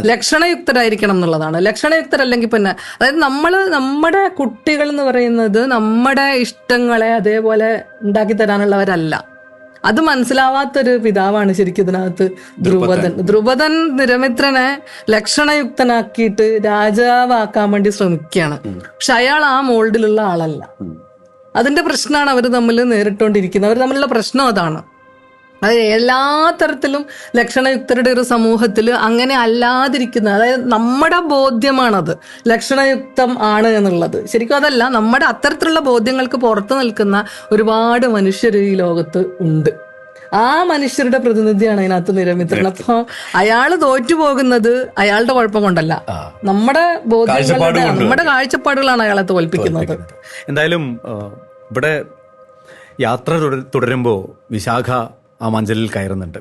ലക്ഷണയുക്തരായിരിക്കണം എന്നുള്ളതാണ്. ലക്ഷണയുക്തരല്ലെങ്കിൽ പിന്നെ, അതായത് നമ്മുടെ കുട്ടികൾ എന്ന് പറയുന്നത് നമ്മുടെ ഇഷ്ടങ്ങളെ അതേപോലെ ഉണ്ടാക്കി തരാനുള്ളവരല്ല. അത് മനസ്സിലാവാത്തൊരു പിതാവാണ് ശരിക്കും ഇതിനകത്ത് ധ്രുപദൻ നിരമിത്രനെ ലക്ഷണയുക്തനാക്കിയിട്ട് രാജാവാക്കാൻ വേണ്ടി ശ്രമിക്കുകയാണ്. പക്ഷെ അയാൾ ആ മോൾഡിലുള്ള ആളല്ല. അതിന്റെ പ്രശ്നമാണ് അവർ തമ്മിൽ നേരിട്ടുകൊണ്ടിരിക്കുന്നത്. അവർ തമ്മിലുള്ള പ്രശ്നം അതാണ്. അത് എല്ലാ തരത്തിലും ലക്ഷണയുക്തരുടെ ഒരു സമൂഹത്തിൽ അങ്ങനെ അല്ലാതിരിക്കുന്നത്, അതായത് നമ്മുടെ ബോധ്യമാണത് ലക്ഷണയുക്തം ആണ് എന്നുള്ളത്. ശരിക്കും അതല്ല, നമ്മുടെ അത്തരത്തിലുള്ള ബോധ്യങ്ങൾക്ക് പുറത്തു നിൽക്കുന്ന ഒരുപാട് മനുഷ്യർ ഈ ലോകത്ത് ഉണ്ട്. ആ മനുഷ്യരുടെ പ്രതിനിധിയാണ് അതിനകത്ത് നിരമിത്രൻ. അപ്പൊ അയാള് തോറ്റുപോകുന്നത് അയാളുടെ കുഴപ്പം കൊണ്ടല്ല, നമ്മുടെ ബോധ്യങ്ങളുടെ നമ്മുടെ കാഴ്ചപ്പാടുകളാണ് അയാളെ തോൽപ്പിക്കുന്നത്. എന്തായാലും ഇവിടെ യാത്ര തുടരുമ്പോൾ വിശാഖ ആ മഞ്ചലിൽ കയറുന്നുണ്ട്.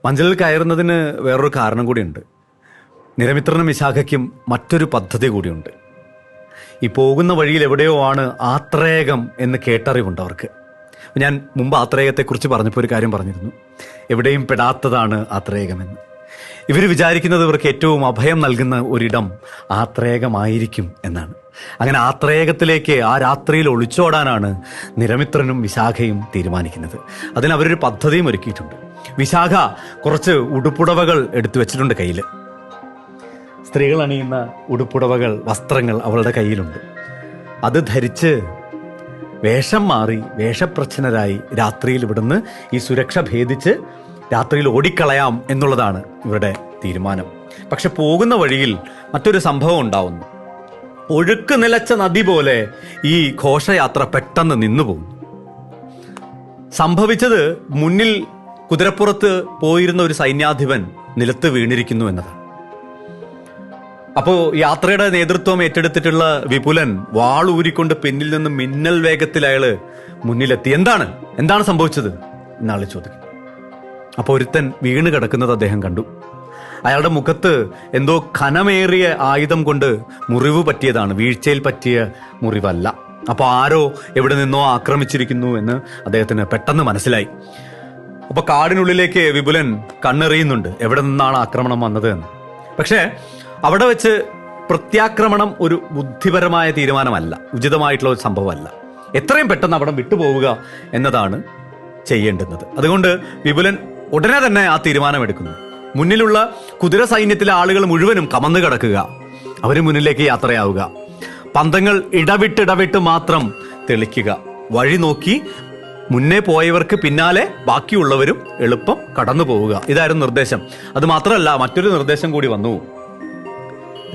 മഞ്ചലിൽ കയറുന്നതിന് വേറൊരു കാരണം കൂടിയുണ്ട്. നിരമിത്രനും വിശാഖയ്ക്കും മറ്റൊരു പദ്ധതി കൂടിയുണ്ട്. ഈ പോകുന്ന വഴിയിൽ എവിടെയോ ആണ് ആത്രേയം എന്ന് കേട്ടറിവുണ്ട് അവർക്ക്. ഞാൻ മുമ്പ് ആത്രേയത്തെക്കുറിച്ച് പറഞ്ഞപ്പോൾ ഒരു കാര്യം പറഞ്ഞിരുന്നു, എവിടെയും പെടാത്തതാണ് ആത്രേയമെന്ന്. ഇവർ വിചാരിക്കുന്നത് ഇവർക്ക് ഏറ്റവും അഭയം നൽകുന്ന ഒരിടം ആത്രേയമായിരിക്കും എന്നാണ്. അങ്ങനെ ആത്രേയത്തിലേക്ക് ആ രാത്രിയിൽ ഒളിച്ചോടാനാണ് നിരമിത്രനും വിശാഖയും തീരുമാനിക്കുന്നത്. അതിന് അവരൊരു പദ്ധതിയും ഒരുക്കിയിട്ടുണ്ട്. വിശാഖ കുറച്ച് ഉടുപ്പുടവകൾ എടുത്തു വെച്ചിട്ടുണ്ട് കയ്യിൽ. സ്ത്രീകൾ അണിയുന്ന ഉടുപ്പുടവകൾ, വസ്ത്രങ്ങൾ അവളുടെ കയ്യിലുണ്ട്. അത് ധരിച്ച് വേഷം മാറി വേഷപ്രച്ഛന്നരായി രാത്രിയിൽ ഇവിടുന്ന് ഈ സുരക്ഷ ഭേദിച്ച് രാത്രിയിൽ ഓടിക്കളയാം എന്നുള്ളതാണ് ഇവരുടെ തീരുമാനം. പക്ഷെ പോകുന്ന വഴിയിൽ മറ്റൊരു സംഭവം ഉണ്ടാവുന്നു. ഒഴുക്ക് നിലച്ച നദി പോലെ ഈ ഘോഷയാത്ര പെട്ടെന്ന് നിന്നുപോകും. സംഭവിച്ചത് മുന്നിൽ കുതിരപ്പുറത്ത് പോയിരുന്ന ഒരു സൈന്യാധിപൻ നിലത്ത് വീണിരിക്കുന്നു എന്നതാണ്. അപ്പോ യാത്രയുടെ നേതൃത്വം ഏറ്റെടുത്തിട്ടുള്ള വിപുലൻ വാളൂരിക്കൊണ്ട് പിന്നിൽ നിന്ന് മിന്നൽ വേഗത്തിൽ അയാള് മുന്നിലെത്തി. എന്താണ് സംഭവിച്ചത് എന്നാള് ചോദിക്കും. അപ്പൊ ഒരുത്തൻ വീണ് കിടക്കുന്നത് അദ്ദേഹം കണ്ടു. അയാളുടെ മുഖത്ത് എന്തോ ഖനമേറിയ ആയുധം കൊണ്ട് മുറിവ് പറ്റിയതാണ്, വീഴ്ചയിൽ പറ്റിയ മുറിവല്ല. അപ്പൊ ആരോ എവിടെ നിന്നോ ആക്രമിച്ചിരിക്കുന്നു എന്ന് അദ്ദേഹത്തിന് പെട്ടെന്ന് മനസ്സിലായി. അപ്പൊ കാടിനുള്ളിലേക്ക് വിപുലൻ കണ്ണെറിയുന്നുണ്ട്, എവിടെ നിന്നാണ് ആക്രമണം വന്നത് എന്ന്. പക്ഷേ അവിടെ വെച്ച് പ്രത്യാക്രമണം ഒരു ബുദ്ധിപരമായ തീരുമാനമല്ല, ഉചിതമായിട്ടുള്ള ഒരു സംഭവമല്ല. എത്രയും പെട്ടെന്ന് അവിടെ വിട്ടുപോവുക എന്നതാണ് ചെയ്യേണ്ടുന്നത്. അതുകൊണ്ട് വിപുലൻ ഉടനെ തന്നെ ആ തീരുമാനമെടുക്കുന്നു. മുന്നിലുള്ള കുതിര സൈന്യത്തിലെ ആളുകൾ മുഴുവനും കമന്നു കിടക്കുക, അവര് മുന്നിലേക്ക് യാത്രയാവുക, പന്തങ്ങൾ ഇടവിട്ട് മാത്രം തെളിക്കുക, വഴി നോക്കി മുന്നേ പോയവർക്ക് പിന്നാലെ ബാക്കിയുള്ളവരും എളുപ്പം കടന്നു പോവുക. ഇതായിരുന്നു നിർദ്ദേശം. അത് മാത്രമല്ല, മറ്റൊരു നിർദ്ദേശം കൂടി വന്നു.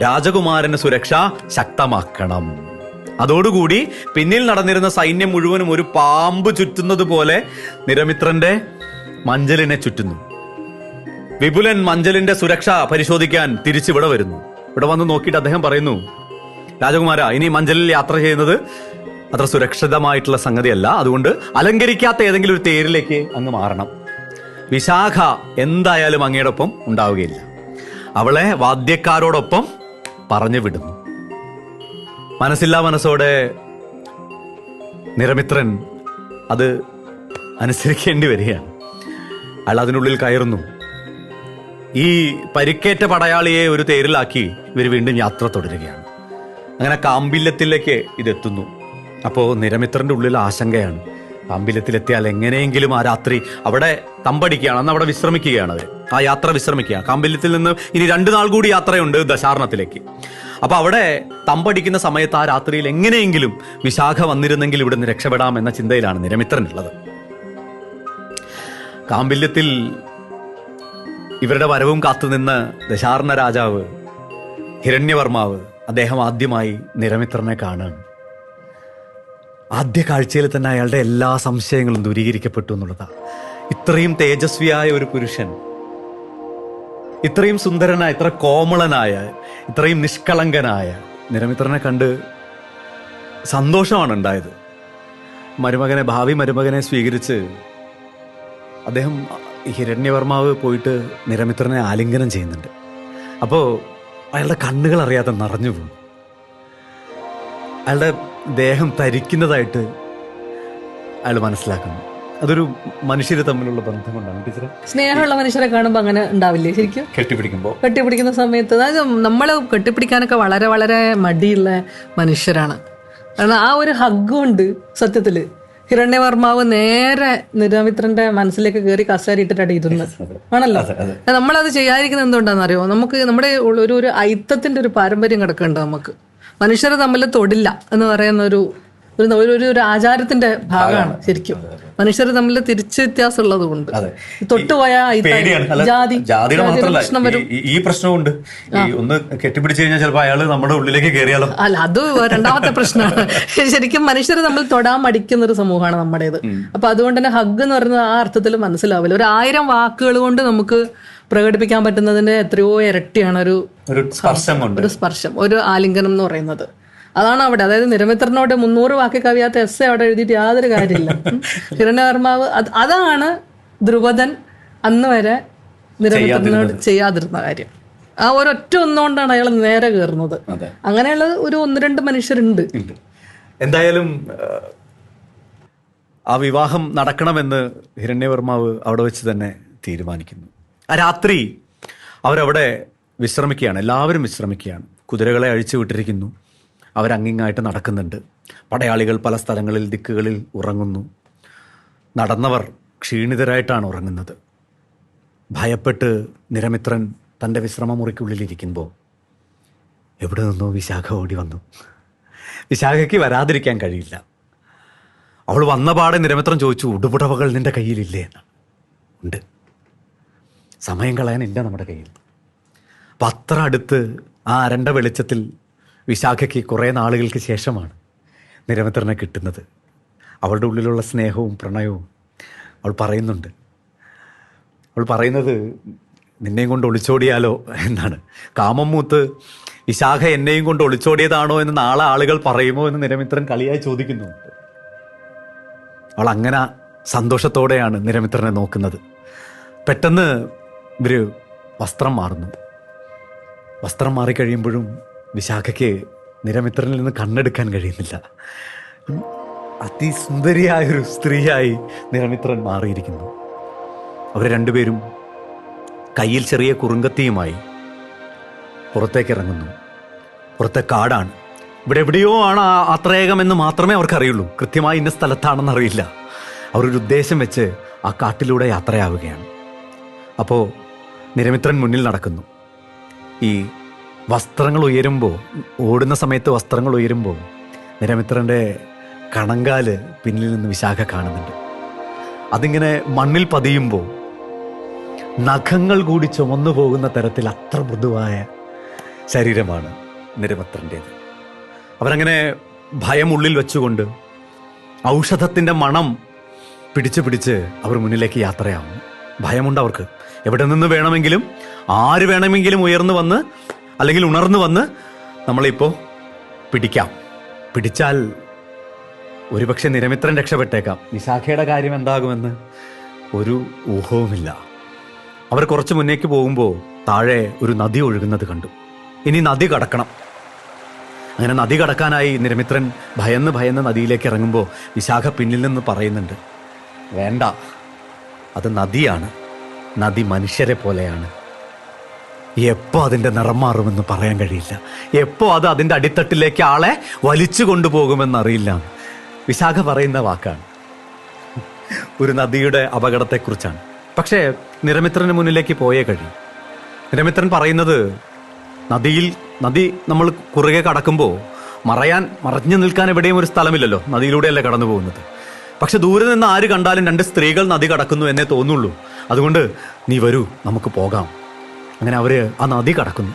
രാജകുമാരന് സുരക്ഷ ശക്തമാക്കണം. അതോടുകൂടി പിന്നിൽ നടന്നിരുന്ന സൈന്യം മുഴുവനും ഒരു പാമ്പ് ചുറ്റുന്നത് പോലെ നിരമിത്രന്റെ മഞ്ചലിനെ ചുറ്റുന്നു. വിപുലൻ മഞ്ചലിന്റെ സുരക്ഷ പരിശോധിക്കാൻ തിരിച്ചിവിടെ വരുന്നു. ഇവിടെ വന്ന് നോക്കിയിട്ട് അദ്ദേഹം പറയുന്നു, രാജകുമാര, ഇനി മഞ്ചലിൽ യാത്ര ചെയ്യുന്നത് അത്ര സുരക്ഷിതമായിട്ടുള്ള സംഗതിയല്ല. അതുകൊണ്ട് അലങ്കരിക്കാത്ത ഏതെങ്കിലും ഒരു തേരിലേക്ക് അങ്ങ് മാറണം. വിശാഖ എന്തായാലും അങ്ങയോടൊപ്പം ഉണ്ടാവുകയില്ല. അവളെ വാദ്യക്കാരോടൊപ്പം പറഞ്ഞു വിടുന്നു. മനസ്സില്ലാ മനസ്സോടെ നിരമിത്രൻ അത് അനുസരിക്കേണ്ടി വരികയാണ്. അയാൾ അതിനുള്ളിൽ കയറുന്നു. ഈ പരിക്കേറ്റ പടയാളിയെ ഒരു തേരിലാക്കി ഇവർ വീണ്ടും യാത്ര തുടരുകയാണ്. അങ്ങനെ കാമ്പില്യത്തിലേക്ക് ഇതെത്തുന്നു. അപ്പോൾ നിരമിത്രന്റെ ഉള്ളിൽ ആശങ്കയാണ്. കാമ്പില്യത്തിലെത്തിയാൽ എങ്ങനെയെങ്കിലും ആ രാത്രി അവിടെ തമ്പടിക്കുകയാണ്. അന്ന് അവിടെ വിശ്രമിക്കുകയാണ് അവർ. ആ യാത്ര വിശ്രമിക്കുകയാണ്. കാമ്പില്യത്തിൽ നിന്ന് ഇനി 2 നാൾ കൂടി യാത്രയുണ്ട് ദശാർണത്തിലേക്ക്. അപ്പൊ അവിടെ തമ്പടിക്കുന്ന സമയത്ത് ആ രാത്രിയിൽ എങ്ങനെയെങ്കിലും വിശാഖ വന്നിരുന്നെങ്കിൽ ഇവിടെ നിന്ന് രക്ഷപ്പെടാം എന്ന ചിന്തയിലാണ് നിരമിത്രൻ ഉള്ളത്. കാമ്പില്യത്തിൽ ഇവരുടെ വരവും കാത്തുനിന്ന് ദശാർണ രാജാവ് ഹിരണ്യവർമാവ് അദ്ദേഹം ആദ്യമായി നിരമിത്രനെ കാണുകയാണ്. ആദ്യ കാഴ്ചയിൽ തന്നെ അയാളുടെ എല്ലാ സംശയങ്ങളും ദൂരീകരിക്കപ്പെട്ടു എന്നുള്ളതാണ്. ഇത്രയും തേജസ്വിയായ ഒരു പുരുഷൻ, ഇത്രയും സുന്ദരനായ, ഇത്ര കോമളനായ, ഇത്രയും നിഷ്കളങ്കനായ നിരമിത്രനെ കണ്ട് സന്തോഷമാണ് ഉണ്ടായത്. ഭാവി മരുമകനെ സ്വീകരിച്ച് അദ്ദേഹം ഹിരണ്യവർമാവ് പോയിട്ട് നിരമിത്രനെ ആലിംഗനം ചെയ്യുന്നുണ്ട്. അപ്പോൾ അയാളുടെ കണ്ണുകൾ അറിയാതെ നിറഞ്ഞു പോകും. അയാളുടെ ദേഹം തരിക്കുന്നതായിട്ട് അയാൾ മനസ്സിലാക്കുന്നു. അതൊരു മനുഷ്യര് തമ്മിലുള്ള ബന്ധം കൊണ്ടാണ്. ടീച്ചറെ, സ്നേഹമുള്ള മനുഷ്യരെ കാണുമ്പോൾ അങ്ങനെ ഉണ്ടാവില്ലേ? ശരിക്കും കെട്ടിപ്പിടിക്കുന്ന സമയത്ത്, അതായത് നമ്മൾ കെട്ടിപ്പിടിക്കാനൊക്കെ വളരെ വളരെ മടിയുള്ള മനുഷ്യരാണ്. കാരണം ആ ഒരു ഹഗ്ഗുണ്ട്. സത്യത്തില് ഹിരണ്യവർമാവ് നേരെ നിരമിത്രന്റെ മനസ്സിലേക്ക് കയറി കസേരയിട്ടിട്ട് ഇരുന്നത് ആണല്ലോ. നമ്മളത് ചെയ്യാതിരിക്കുന്നത് എന്തുകൊണ്ടാണെന്നറിയോ? നമുക്ക് നമ്മുടെ ഒരു ഐത്തത്തിന്റെ ഒരു പാരമ്പര്യം കിടക്കുന്നുണ്ട്. നമുക്ക് മനുഷ്യരെ തമ്മിൽ തൊടില്ല എന്ന് പറയുന്ന ഒരു ആചാരത്തിന്റെ ഭാഗമാണ് ശരിക്കും. മനുഷ്യർ തമ്മിൽ തിരിച്ചു വ്യത്യാസം ഉള്ളത് കൊണ്ട് തൊട്ടുപോയാൽ ജാതിയുടെ മാത്രമല്ല ഈ പ്രശ്നമുണ്ട്. ഒന്ന് കെട്ടിപ്പിടിച്ചു കഴിഞ്ഞാൽ ചിലപ്പോൾ അയാൾ നമ്മുടെ ഉള്ളിലേക്ക് കയറിയാലോ. അല്ല, അത് രണ്ടാമത്തെ പ്രശ്നമാണ്. ശരിക്കും മനുഷ്യർ തമ്മിൽ തൊടാൻ മടിക്കുന്ന ഒരു സമൂഹമാണ് നമ്മുടേത്. അപ്പൊ അതുകൊണ്ട് തന്നെ ഹഗ് എന്ന് പറയുന്നത് ആ അർത്ഥത്തിൽ മനസ്സിലാവില്ല. 1000 വാക്കുകൾ കൊണ്ട് നമുക്ക് പ്രകടിപ്പിക്കാൻ പറ്റുന്നതിന്റെ എത്രയോ ഇരട്ടിയാണ് ഒരു സ്പർശം, ഒരു ആലിംഗനം എന്ന് പറയുന്നത്. അതാണ് അവിടെ. അതായത് നിരമിത്രനോട് 300 വാക്ക് കവിയാത്ത എസ് അവിടെ എഴുതിയിട്ട് യാതൊരു കാര്യമില്ല. ഹിരണ്യവർമാവ് അതാണ് ധ്രുവദൻ അന്ന് വരെ നിരമിത്രനോട് ചെയ്യാതിരുന്ന കാര്യം. ആ ഒരൊറ്റ ഒന്നുകൊണ്ടാണ് അയാൾ നേരെ കയറുന്നത്. അങ്ങനെയുള്ള ഒരു 1-2 മനുഷ്യരുണ്ട്. എന്തായാലും ആ വിവാഹം നടക്കണമെന്ന് ഹിരണ്യവർമാവ് അവിടെ വെച്ച് തന്നെ തീരുമാനിക്കുന്നു. ആ രാത്രി അവരവിടെ വിശ്രമിക്കുകയാണ്. എല്ലാവരും വിശ്രമിക്കുകയാണ്. കുതിരകളെ അഴിച്ചു വിട്ടിരിക്കുന്നു. അവരങ്ങിങ്ങായിട്ട് നടക്കുന്നുണ്ട്. പടയാളികൾ പല സ്ഥലങ്ങളിൽ ദിക്കുകളിൽ ഉറങ്ങുന്നു. നടന്നവർ ക്ഷീണിതരായിട്ടാണ് ഉറങ്ങുന്നത്. ഭയപ്പെട്ട് നിരമിത്രൻ തൻ്റെ വിശ്രമമുറിക്കുള്ളിലിരിക്കുമ്പോൾ എവിടെ നിന്നോ വിശാഖ ഓടി വന്നു. വിശാഖയ്ക്ക് വരാതിരിക്കാൻ കഴിയില്ല. അവൾ വന്ന പാടെ നിരമിത്രൻ ചോദിച്ചു, ഉടുപുടവകൾ നിന്റെ കയ്യിലില്ലേ എന്ന്. ഉണ്ട്, സമയം കളയാൻ ഇല്ല നമ്മുടെ കയ്യിൽ. അപ്പം അത്ര അടുത്ത് ആ അരണ്ട വെളിച്ചത്തിൽ വിശാഖയ്ക്ക് കുറേ നാളുകൾക്ക് ശേഷമാണ് നിരമിത്രനെ കിട്ടുന്നത്. അവളുടെ ഉള്ളിലുള്ള സ്നേഹവും പ്രണയവും അവൾ പറയുന്നുണ്ട്. അവൾ പറയുന്നത് നിന്നെയും കൊണ്ട് ഒളിച്ചോടിയാലോ എന്നാണ്. കാമം മൂത്ത് വിശാഖ എന്നെയും കൊണ്ട് ഒളിച്ചോടിയതാണോ എന്ന് നാളെ ആളുകൾ പറയുമോ എന്ന് നിരമിത്രൻ കളിയായി ചോദിക്കുന്നുണ്ട്. അവൾ അങ്ങനെ സന്തോഷത്തോടെയാണ് നിരമിത്രനെ നോക്കുന്നത്. പെട്ടെന്ന് ഇവർ വസ്ത്രം മാറുന്നു. വസ്ത്രം മാറിക്കഴിയുമ്പോഴും വിശാഖയ്ക്ക് നിരമിത്രനിൽ നിന്ന് കണ്ണെടുക്കാൻ കഴിയുന്നില്ല. അതിസുന്ദരിയായൊരു സ്ത്രീയായി നിരമിത്രൻ മാറിയിരിക്കുന്നു. അവർ രണ്ടുപേരും കയ്യിൽ ചെറിയ കുറുങ്കത്തിയുമായി പുറത്തേക്ക് ഇറങ്ങുന്നു. പുറത്തെ കാടാണ്. ഇവിടെ എവിടെയോ ആണ് ആ ആത്രേയകമെന്ന് മാത്രമേ അവർക്കറിയുള്ളൂ. കൃത്യമായി ഇന്ന സ്ഥലത്താണെന്ന് അറിയില്ല. അവരൊരു ഉദ്ദേശം വെച്ച് ആ കാട്ടിലൂടെ യാത്രയാവുകയാണ്. അപ്പോൾ നിരമിത്രൻ മുന്നിൽ നടക്കുന്നു. ഈ വസ്ത്രങ്ങൾ ഉയരുമ്പോൾ, ഓടുന്ന സമയത്ത് വസ്ത്രങ്ങൾ ഉയരുമ്പോൾ നിരമിത്രൻ്റെ കണങ്കാല് പിന്നിൽ നിന്ന് വിശാഖ കാണുന്നുണ്ട്. അതിങ്ങനെ മണ്ണിൽ പതിയുമ്പോൾ നഖങ്ങൾ കൂടി ചുമന്നു പോകുന്ന തരത്തിൽ അത്ര മൃദുവായ ശരീരമാണ് നിരമിത്രൻ്റേത്. അവരങ്ങനെ ഭയം ഉള്ളിൽ വെച്ചുകൊണ്ട് ഔഷധത്തിൻ്റെ മണം പിടിച്ച് പിടിച്ച് അവർ മുന്നിലേക്ക് യാത്രയാവും. ഭയമുണ്ട് അവർക്ക്. എവിടെ നിന്ന് വേണമെങ്കിലും ആര് വേണമെങ്കിലും ഉയർന്നു വന്ന് അല്ലെങ്കിൽ ഉണർന്നു വന്ന് നമ്മളിപ്പോൾ പിടിക്കാം. പിടിച്ചാൽ ഒരുപക്ഷെ നിരമിത്രൻ രക്ഷപ്പെട്ടേക്കാം. വിശാഖയുടെ കാര്യം എന്താകുമെന്ന് ഒരു ഊഹവുമില്ല. അവർ കുറച്ച് മുന്നേക്ക് പോകുമ്പോൾ താഴെ ഒരു നദി ഒഴുകുന്നത് കണ്ടു. ഇനി നദി കടക്കണം. അങ്ങനെ നദി കടക്കാനായി നിരമിത്രൻ ഭയന്ന് ഭയന്ന് നദിയിലേക്ക് ഇറങ്ങുമ്പോൾ വിശാഖ പിന്നിൽ നിന്ന് പറയുന്നുണ്ട്, വേണ്ട, അത് നദിയാണ്. നദി മനുഷ്യരെ പോലെയാണ്. എപ്പോൾ അതിൻ്റെ നിറം മാറുമെന്ന് പറയാൻ കഴിയില്ല. എപ്പോൾ അത് അതിൻ്റെ അടിത്തട്ടിലേക്ക് ആളെ വലിച്ചു കൊണ്ടുപോകുമെന്നറിയില്ല. വിശാഖ പറയുന്ന വാക്കാണ്. ഒരു നദിയുടെ അപകടത്തെക്കുറിച്ചാണ്. പക്ഷേ നിരമിത്രന് മുന്നിലേക്ക് പോയേ കഴിയും. നിരമിത്രൻ പറയുന്നത്, നദി നമ്മൾ കുറുകെ കടക്കുമ്പോൾ മറഞ്ഞു നിൽക്കാൻ എവിടെയും ഒരു സ്ഥലമില്ലല്ലോ, നദിയിലൂടെയല്ലേ കടന്നു പോകുന്നത്. പക്ഷെ ദൂരെ നിന്ന് ആര് കണ്ടാലും 2 സ്ത്രീകൾ നദി കടക്കുന്നു എന്നേ തോന്നുള്ളൂ. അതുകൊണ്ട് നീ വരൂ, നമുക്ക് പോകാം. അങ്ങനെ അവർ ആ നദി കടക്കുന്നു.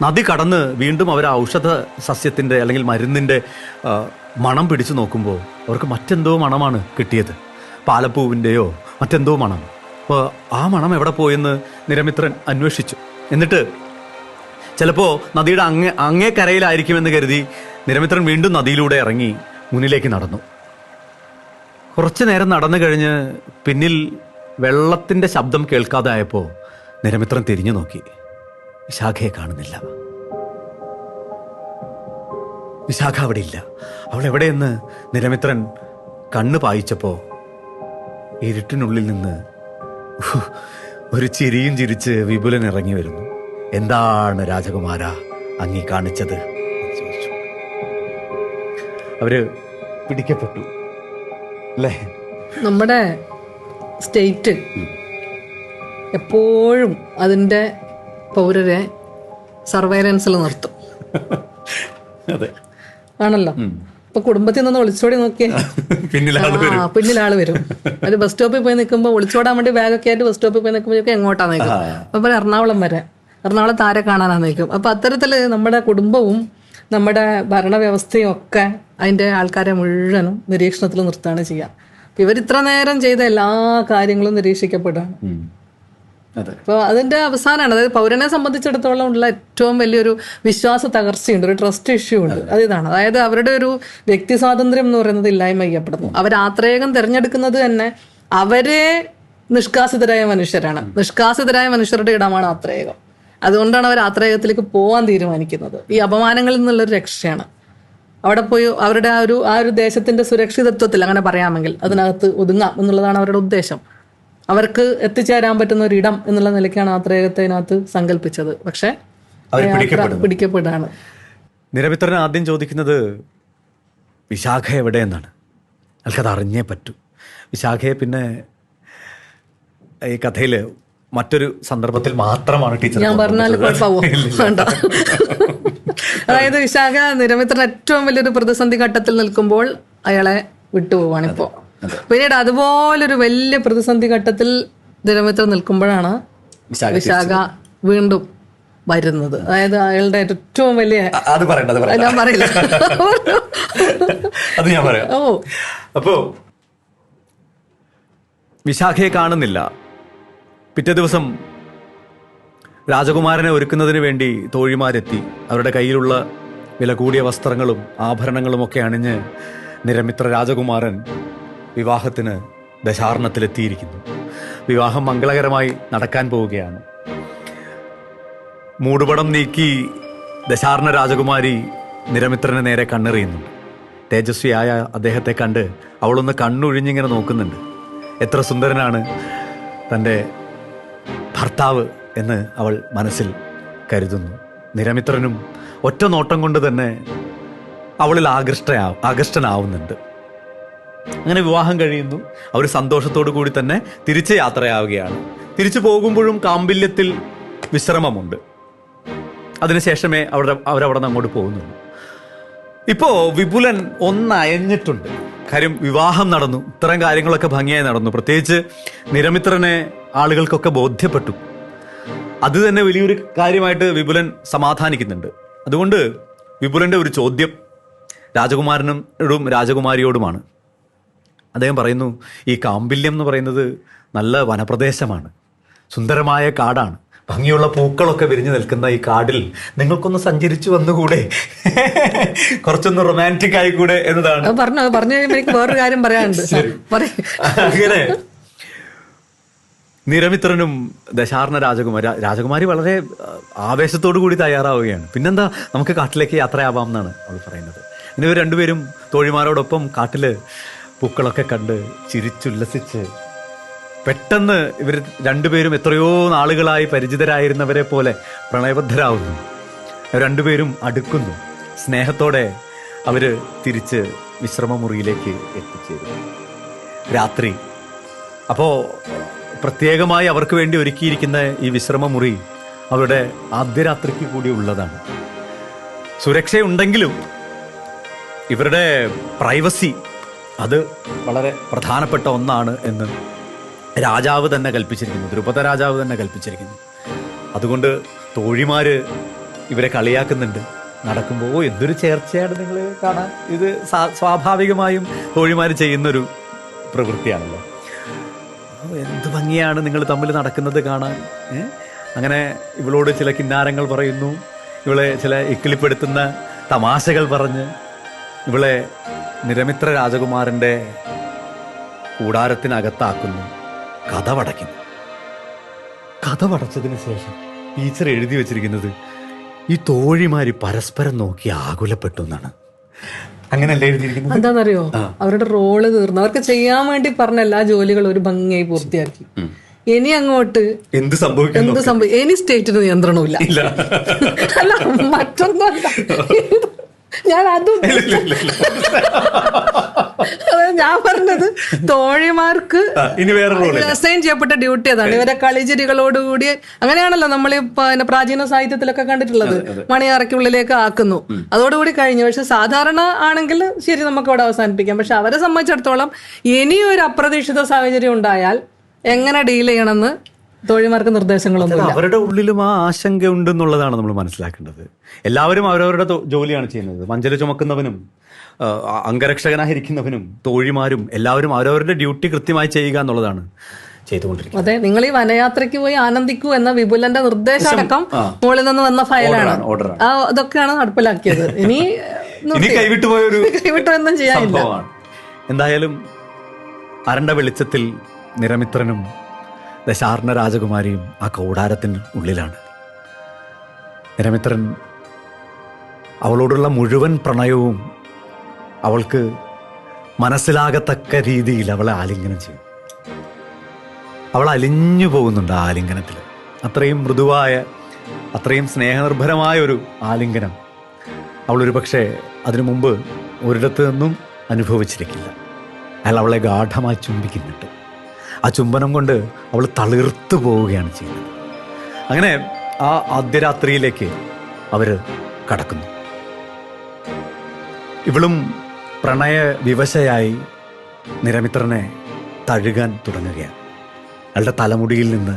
നദി കടന്ന് വീണ്ടും അവർ ഔഷധ സസ്യത്തിൻ്റെ അല്ലെങ്കിൽ മരുന്നിൻ്റെ മണം പിടിച്ചു നോക്കുമ്പോൾ അവർക്ക് മറ്റെന്തോ മണമാണ് കിട്ടിയത്. പാലപ്പൂവിൻ്റെയോ മറ്റെന്തോ മണം. അപ്പോൾ ആ മണം എവിടെ പോയെന്ന് നിരമിത്രൻ അന്വേഷിച്ചു. എന്നിട്ട് ചിലപ്പോൾ നദിയുടെ അങ്ങേ കരയിലായിരിക്കുമെന്ന് കരുതി നിരമിത്രൻ വീണ്ടും നദിയിലൂടെ ഇറങ്ങി മുന്നിലേക്ക് നടന്നു. കുറച്ചു നേരം നടന്നു കഴിഞ്ഞ് പിന്നിൽ വെള്ളത്തിൻ്റെ ശബ്ദം കേൾക്കാതെ ആയപ്പോൾ നിരമിത്രൻ തിരിഞ്ഞു നോക്കി. വിശാഖയെ കാണുന്നില്ല. വിശാഖ അവിടെ ഇല്ല. അവൾ എവിടെയെന്ന് നിരമിത്രൻ കണ്ണ് പായിച്ചപ്പോൾ ഇരുട്ടിനുള്ളിൽ നിന്ന് ഒരു ചിരിയും ചിരിച്ച് വിപുലൻ ഇറങ്ങി വരുന്നു. എന്താണ് രാജകുമാര അങ്ങീ കാണിച്ചത് എന്ന് ചോദിച്ചു. അവര് പിടിക്കപ്പെട്ടു അല്ലേ? നമ്മുടെ സ്റ്റേറ്റ് എപ്പോഴും അതിൻ്റെ പൗരരെ സർവൈലൻസിൽ നിർത്തും. അതെ, ആണല്ലോ. ഇപ്പൊ കുടുംബത്തിൽ നിന്ന് ഒളിച്ചോടി നോക്കിയേ, പിന്നിലാള് വരും. ഒരു ബസ് സ്റ്റോപ്പിൽ പോയി നിൽക്കുമ്പോൾ ഒളിച്ചോടാൻ വേണ്ടി ബാഗൊക്കെ ആയിട്ട് ബസ് സ്റ്റോപ്പിൽ പോയി നിൽക്കുമ്പോഴൊക്കെ എങ്ങോട്ടാ നിൽക്കും? അപ്പൊ എറണാകുളം വരെ, എറണാകുളത്ത് ആരെ കാണാനാ നിൽക്കും. അപ്പൊ അത്തരത്തില് നമ്മുടെ കുടുംബവും നമ്മുടെ ഭരണവ്യവസ്ഥയും ഒക്കെ അതിന്റെ ആൾക്കാരെ മുഴുവനും നിരീക്ഷണത്തിൽ നിർത്തുകയാണ് ചെയ്യുക. അപ്പൊ ഇവർ ഇത്ര നേരം ചെയ്ത എല്ലാ കാര്യങ്ങളും നിരീക്ഷിക്കപ്പെടുകയാണ്. അപ്പോൾ അതിന്റെ അവസാനമാണ്, അതായത് പൗരനെ സംബന്ധിച്ചിടത്തോളം ഉള്ള ഏറ്റവും വലിയൊരു വിശ്വാസ തകർച്ചയുണ്ട്, ഒരു ട്രസ്റ്റ് ഇഷ്യൂ ഉണ്ട്. അതിതാണ്, അതായത് അവരുടെ ഒരു വ്യക്തി സ്വാതന്ത്ര്യം എന്ന് പറയുന്നത് ഇല്ലായ്മ ചെയ്യപ്പെടുന്നു. അവർ ആത്രേയകം തിരഞ്ഞെടുക്കുന്നത് തന്നെ അവരെ നിഷ്കാസിതരായ മനുഷ്യരാണ്. നിഷ്കാസിതരായ മനുഷ്യരുടെ ഇടമാണ് ആത്രേയകം. അതുകൊണ്ടാണ് അവർ ആത്രേയകത്തിലേക്ക് പോകാൻ തീരുമാനിക്കുന്നത്. ഈ അപമാനങ്ങളിൽ നിന്നുള്ളൊരു രക്ഷയാണ്. അവിടെ പോയി അവരുടെ ആ ഒരു ദേശത്തിന്റെ സുരക്ഷിതത്വത്തിൽ അങ്ങനെ പറയാമെങ്കിൽ അതിനകത്ത് ഒതുങ്ങാം എന്നുള്ളതാണ് അവരുടെ ഉദ്ദേശം. അവർക്ക് എത്തിച്ചേരാൻ പറ്റുന്ന ഒരു ഇടം എന്നുള്ള നിലയ്ക്കാണ് ആത്രേയകത്തിനകത്ത് സങ്കല്പിച്ചത്. പക്ഷെ പിടിക്കപ്പെടുകയാണ്. നിരമിത്രൻ ആദ്യം ചോദിക്കുന്നത് വിശാഖ എവിടെയെന്നാണ്. അയാൾക്കത് അറിഞ്ഞേ പറ്റൂ. വിശാഖയെ പിന്നെ ഈ കഥയില് മറ്റൊരു സന്ദർഭത്തിൽ മാത്രമാണ് ടീച്ചർ ഞാൻ പറഞ്ഞാൽ വേണ്ട. അതായത് വിശാഖ നിരമിത്രൻ ഏറ്റവും വലിയൊരു പ്രതിസന്ധി ഘട്ടത്തിൽ നിൽക്കുമ്പോൾ അയാളെ വിട്ടുപോവാണ് ഇപ്പോ. പിന്നീട് അതുപോലൊരു വലിയ പ്രതിസന്ധി ഘട്ടത്തിൽ നിരമിത്രൻ നിൽക്കുമ്പോഴാണ് വിശാഖ വീണ്ടും വരുന്നത്. അതായത് അയാളുടെ ഏറ്റവും വലിയ ഞാൻ പറയില്ല. അപ്പോ വിശാഖയെ കാണുന്നില്ല. പിറ്റേ ദിവസം രാജകുമാരനെ ഒരുക്കുന്നതിന് വേണ്ടി തോഴിമാരെത്തി. അവരുടെ കയ്യിലുള്ള വില കൂടിയ വസ്ത്രങ്ങളും ആഭരണങ്ങളും ഒക്കെ അണിഞ്ഞ് നിരമിത്ര രാജകുമാരൻ വിവാഹത്തിന് ദശാർണത്തിലെത്തിയിരിക്കുന്നു. വിവാഹം മംഗളകരമായി നടക്കാൻ പോവുകയാണ്. മൂടുപടം നീക്കി ദശാർണ രാജകുമാരി നിരമിത്രന് നേരെ കണ്ണെറിയുന്നുണ്ട്. തേജസ്വിയായ അദ്ദേഹത്തെ കണ്ട് അവളൊന്ന് കണ്ണൊഴിഞ്ഞിങ്ങനെ നോക്കുന്നുണ്ട്. എത്ര സുന്ദരനാണ് തൻ്റെ ഭർത്താവ് എന്ന് അവൾ മനസ്സിൽ കരുതുന്നു. നിരമിത്രനും ഒറ്റ നോട്ടം കൊണ്ട് തന്നെ അവളിൽ ആകൃഷ്ടനാവുന്നുണ്ട്. അങ്ങനെ വിവാഹം കഴിയുന്നു. അവർ സന്തോഷത്തോടു കൂടി തന്നെ തിരിച്ച് യാത്രയാവുകയാണ്. തിരിച്ചു പോകുമ്പോഴും കാമ്പില്യത്തിൽ വിശ്രമമുണ്ട്. അതിനുശേഷമേ അവരവിടെ നിന്ന് അങ്ങോട്ട് പോകുന്നുള്ളൂ. ഇപ്പോ വിപുലൻ ഒന്നയഞ്ഞിട്ടുണ്ട്. കാര്യം വിവാഹം നടന്നു, ഇത്തരം കാര്യങ്ങളൊക്കെ ഭംഗിയായി നടന്നു. പ്രത്യേകിച്ച് നിരമിത്രനെ ആളുകൾക്കൊക്കെ ബോധ്യപ്പെട്ടു. അത് തന്നെ വലിയൊരു കാര്യമായിട്ട് വിപുലൻ സമാധാനിക്കുന്നുണ്ട്. അതുകൊണ്ട് വിപുലന്റെ ഒരു ചോദ്യം രാജകുമാരനോടും രാജകുമാരിയോടുമാണ്. അദ്ദേഹം പറയുന്നു, ഈ കാമ്പില്യം എന്ന് പറയുന്നത് നല്ല വനപ്രദേശമാണ്, സുന്ദരമായ കാടാണ്, ഭംഗിയുള്ള പൂക്കളൊക്കെ വിരിഞ്ഞു നിൽക്കുന്ന ഈ കാടിൽ നിങ്ങൾക്കൊന്ന് സഞ്ചരിച്ചു വന്നുകൂടെ, കുറച്ചൊന്ന് റൊമാൻറ്റിക് ആയിക്കൂടെ എന്നതാണ്. പറഞ്ഞു കഴിയുമ്പോൾ വേറൊരു കാര്യം പറയാനുണ്ട്. അങ്ങനെ നിരമിത്രനും ദശാർണ രാജകുമാരി വളരെ ആവേശത്തോടു കൂടി തയ്യാറാവുകയാണ്. പിന്നെന്താ, നമുക്ക് കാട്ടിലേക്ക് യാത്രയാവാം എന്നാണ് അവൾ പറയുന്നത്. ഇനി ഇവർ രണ്ടുപേരും തോഴിമാരോടൊപ്പം കാട്ടില് പൂക്കളൊക്കെ കണ്ട് ചിരിച്ചുല്ലസിച്ച് പെട്ടെന്ന് ഇവർ രണ്ടുപേരും എത്രയോ നാളുകളായി പരിചിതരായിരുന്നവരെ പോലെ പ്രണയബദ്ധരാകുന്നു. രണ്ടുപേരും അടുക്കുന്നു. സ്നേഹത്തോടെ അവര് തിരിച്ച് വിശ്രമമുറിയിലേക്ക് എത്തിച്ചേരുന്നു. രാത്രി. അപ്പോ പ്രത്യേകമായി അവർക്ക് വേണ്ടി ഒരുക്കിയിരിക്കുന്ന ഈ വിശ്രമമുറി അവരുടെ ആദ്യ രാത്രിക്ക് കൂടി ഉള്ളതാണ്. സുരക്ഷയുണ്ടെങ്കിലും ഇവരുടെ പ്രൈവസി അത് വളരെ പ്രധാനപ്പെട്ട ഒന്നാണ് എന്ന് രാജാവ് തന്നെ കൽപ്പിച്ചിരിക്കുന്നു, ദ്രുപദ രാജാവ് തന്നെ കൽപ്പിച്ചിരിക്കുന്നു. അതുകൊണ്ട് തോഴിമാര് ഇവരെ കളിയാക്കുന്നുണ്ട്. നടക്കുമ്പോൾ എന്തൊരു ചേർച്ചയാണ് നിങ്ങൾ കാണാൻ. ഇത് സ്വാഭാവികമായും തോഴിമാര് ചെയ്യുന്നൊരു പ്രവൃത്തിയാണല്ലോ. എന്ത് ഭംഗിയാണ് നിങ്ങൾ തമ്മിൽ നടക്കുന്നത് കാണാൻ. അങ്ങനെ ഇവളോട് ചില കിന്നാരങ്ങൾ പറയുന്നു, ഇവളെ ചില ഇക്കിളിപ്പെടുത്തുന്ന തമാശകൾ പറഞ്ഞ് ഇവളെ നിരമിത്ര രാജകുമാരന്റെ കൂടാരത്തിനകത്താക്കുന്നു. കഥവടയ്ക്കുന്നു. കഥവടച്ചതിന് ശേഷം ടീച്ചർ എഴുതി വെച്ചിരിക്കുന്നത് ഈ തോഴിമാര് പരസ്പരം നോക്കി ആകുലപ്പെട്ടു എന്നാണ്. അങ്ങനെയല്ലേ എഴുതിയിരിക്കുന്നത്? എന്താണെന്നറിയോ, അവരുടെ റോള് തീർന്നു. അവർക്ക് ചെയ്യാൻ വേണ്ടി പറഞ്ഞ എല്ലാ ജോലികളും ഒരു ഭംഗിയായി പൂർത്തിയാക്കി. ഇനി അങ്ങോട്ട് എന്ത് സംഭവിക്കും? ഇനി സ്റ്റേറ്റിന് നിയന്ത്രണമില്ല. അല്ല, മറ്റൊന്നല്ല, ഞാൻ അതും ഞാൻ പറഞ്ഞത് തോഴിമാർക്ക് അസൈൻ ചെയ്യപ്പെട്ട ഡ്യൂട്ടി അതാണ്. ഇവരെ കളിചിരികളോടുകൂടി അങ്ങനെയാണല്ലോ നമ്മൾ പ്രാചീന സാഹിത്യത്തിലൊക്കെ കണ്ടിട്ടുള്ളത്. മണിയറയ്ക്കുള്ളിലേക്ക് ആക്കുന്നു, അതോടുകൂടി കഴിഞ്ഞു. പക്ഷെ സാധാരണ ആണെങ്കിൽ ശരി, നമുക്ക് അവിടെ അവസാനിപ്പിക്കാം. പക്ഷെ അവരെ സംബന്ധിച്ചിടത്തോളം ഇനിയൊരു അപ്രതീക്ഷിത സാഹചര്യം ഉണ്ടായാൽ എങ്ങനെ ഡീൽ ചെയ്യണമെന്ന് തോഴിമാർക്ക് നിർദ്ദേശങ്ങളൊന്നും. അവരുടെ ഉള്ളിലും ആ ആശങ്ക ഉണ്ടെന്നുള്ളതാണ് നമ്മൾ മനസ്സിലാക്കേണ്ടത്. എല്ലാവരും അവരവരുടെ ജോലിയാണ് ചെയ്യുന്നത്. മഞ്ചല് ചുമക്കുന്നവനും അംഗരക്ഷകനായിരിക്കുന്നവനും തോഴിമാരും എല്ലാവരും അവരവരുടെ ഡ്യൂട്ടി കൃത്യമായി ചെയ്യുക എന്നുള്ളതാണ് ചെയ്തുകൊണ്ടിരിക്കുന്നത്. അതെ, നിങ്ങൾ ഈ വനയാത്രയ്ക്ക് പോയി ആനന്ദിക്കൂ എന്ന വിപുലന്റെ നിർദ്ദേശം അടക്കം മുകളിൽ നിന്ന് വന്ന ഫയലാണ്. അതൊക്കെയാണ് നടപ്പിലാക്കിയത്. ഇനി കൈവിട്ടുപോയൊന്നും ചെയ്യാനില്ല. എന്തായാലും അരണ്ട വെളിച്ചത്തിൽ നിരമിത്രനും ദശാർണ രാജകുമാരിയും ആ കൂടാരത്തിന് ഉള്ളിലാണ്. നിരമിത്രൻ അവളോടുള്ള മുഴുവൻ പ്രണയവും അവൾക്ക് മനസ്സിലാകത്തക്ക രീതിയിൽ അവളെ ആലിംഗനം ചെയ്യും. അവൾ അലിഞ്ഞു പോകുന്നുണ്ട് ആ ആലിംഗനത്തിൽ. അത്രയും മൃദുവായ, അത്രയും സ്നേഹനിർഭരമായ ഒരു ആലിംഗനം അവളൊരു പക്ഷേ അതിനു മുമ്പ് ഒരിടത്ത് നിന്നും അനുഭവിച്ചിരിക്കില്ല. അയാൾ അവളെ ഗാഠമായി ചുംബിക്കുന്നുണ്ട്. ആ ചുംബനം കൊണ്ട് അവൾ തളിർത്തു പോവുകയാണ് ചെയ്യുന്നത്. അങ്ങനെ ആ ആദ്യരാത്രിയിലേക്ക് അവർ കടക്കുന്നു. ഇവളും പ്രണയ വിവശയായി നിരമിത്രനെ തഴുകാൻ തുടങ്ങുകയാണ്. അയാളുടെ തലമുടിയിൽ നിന്ന്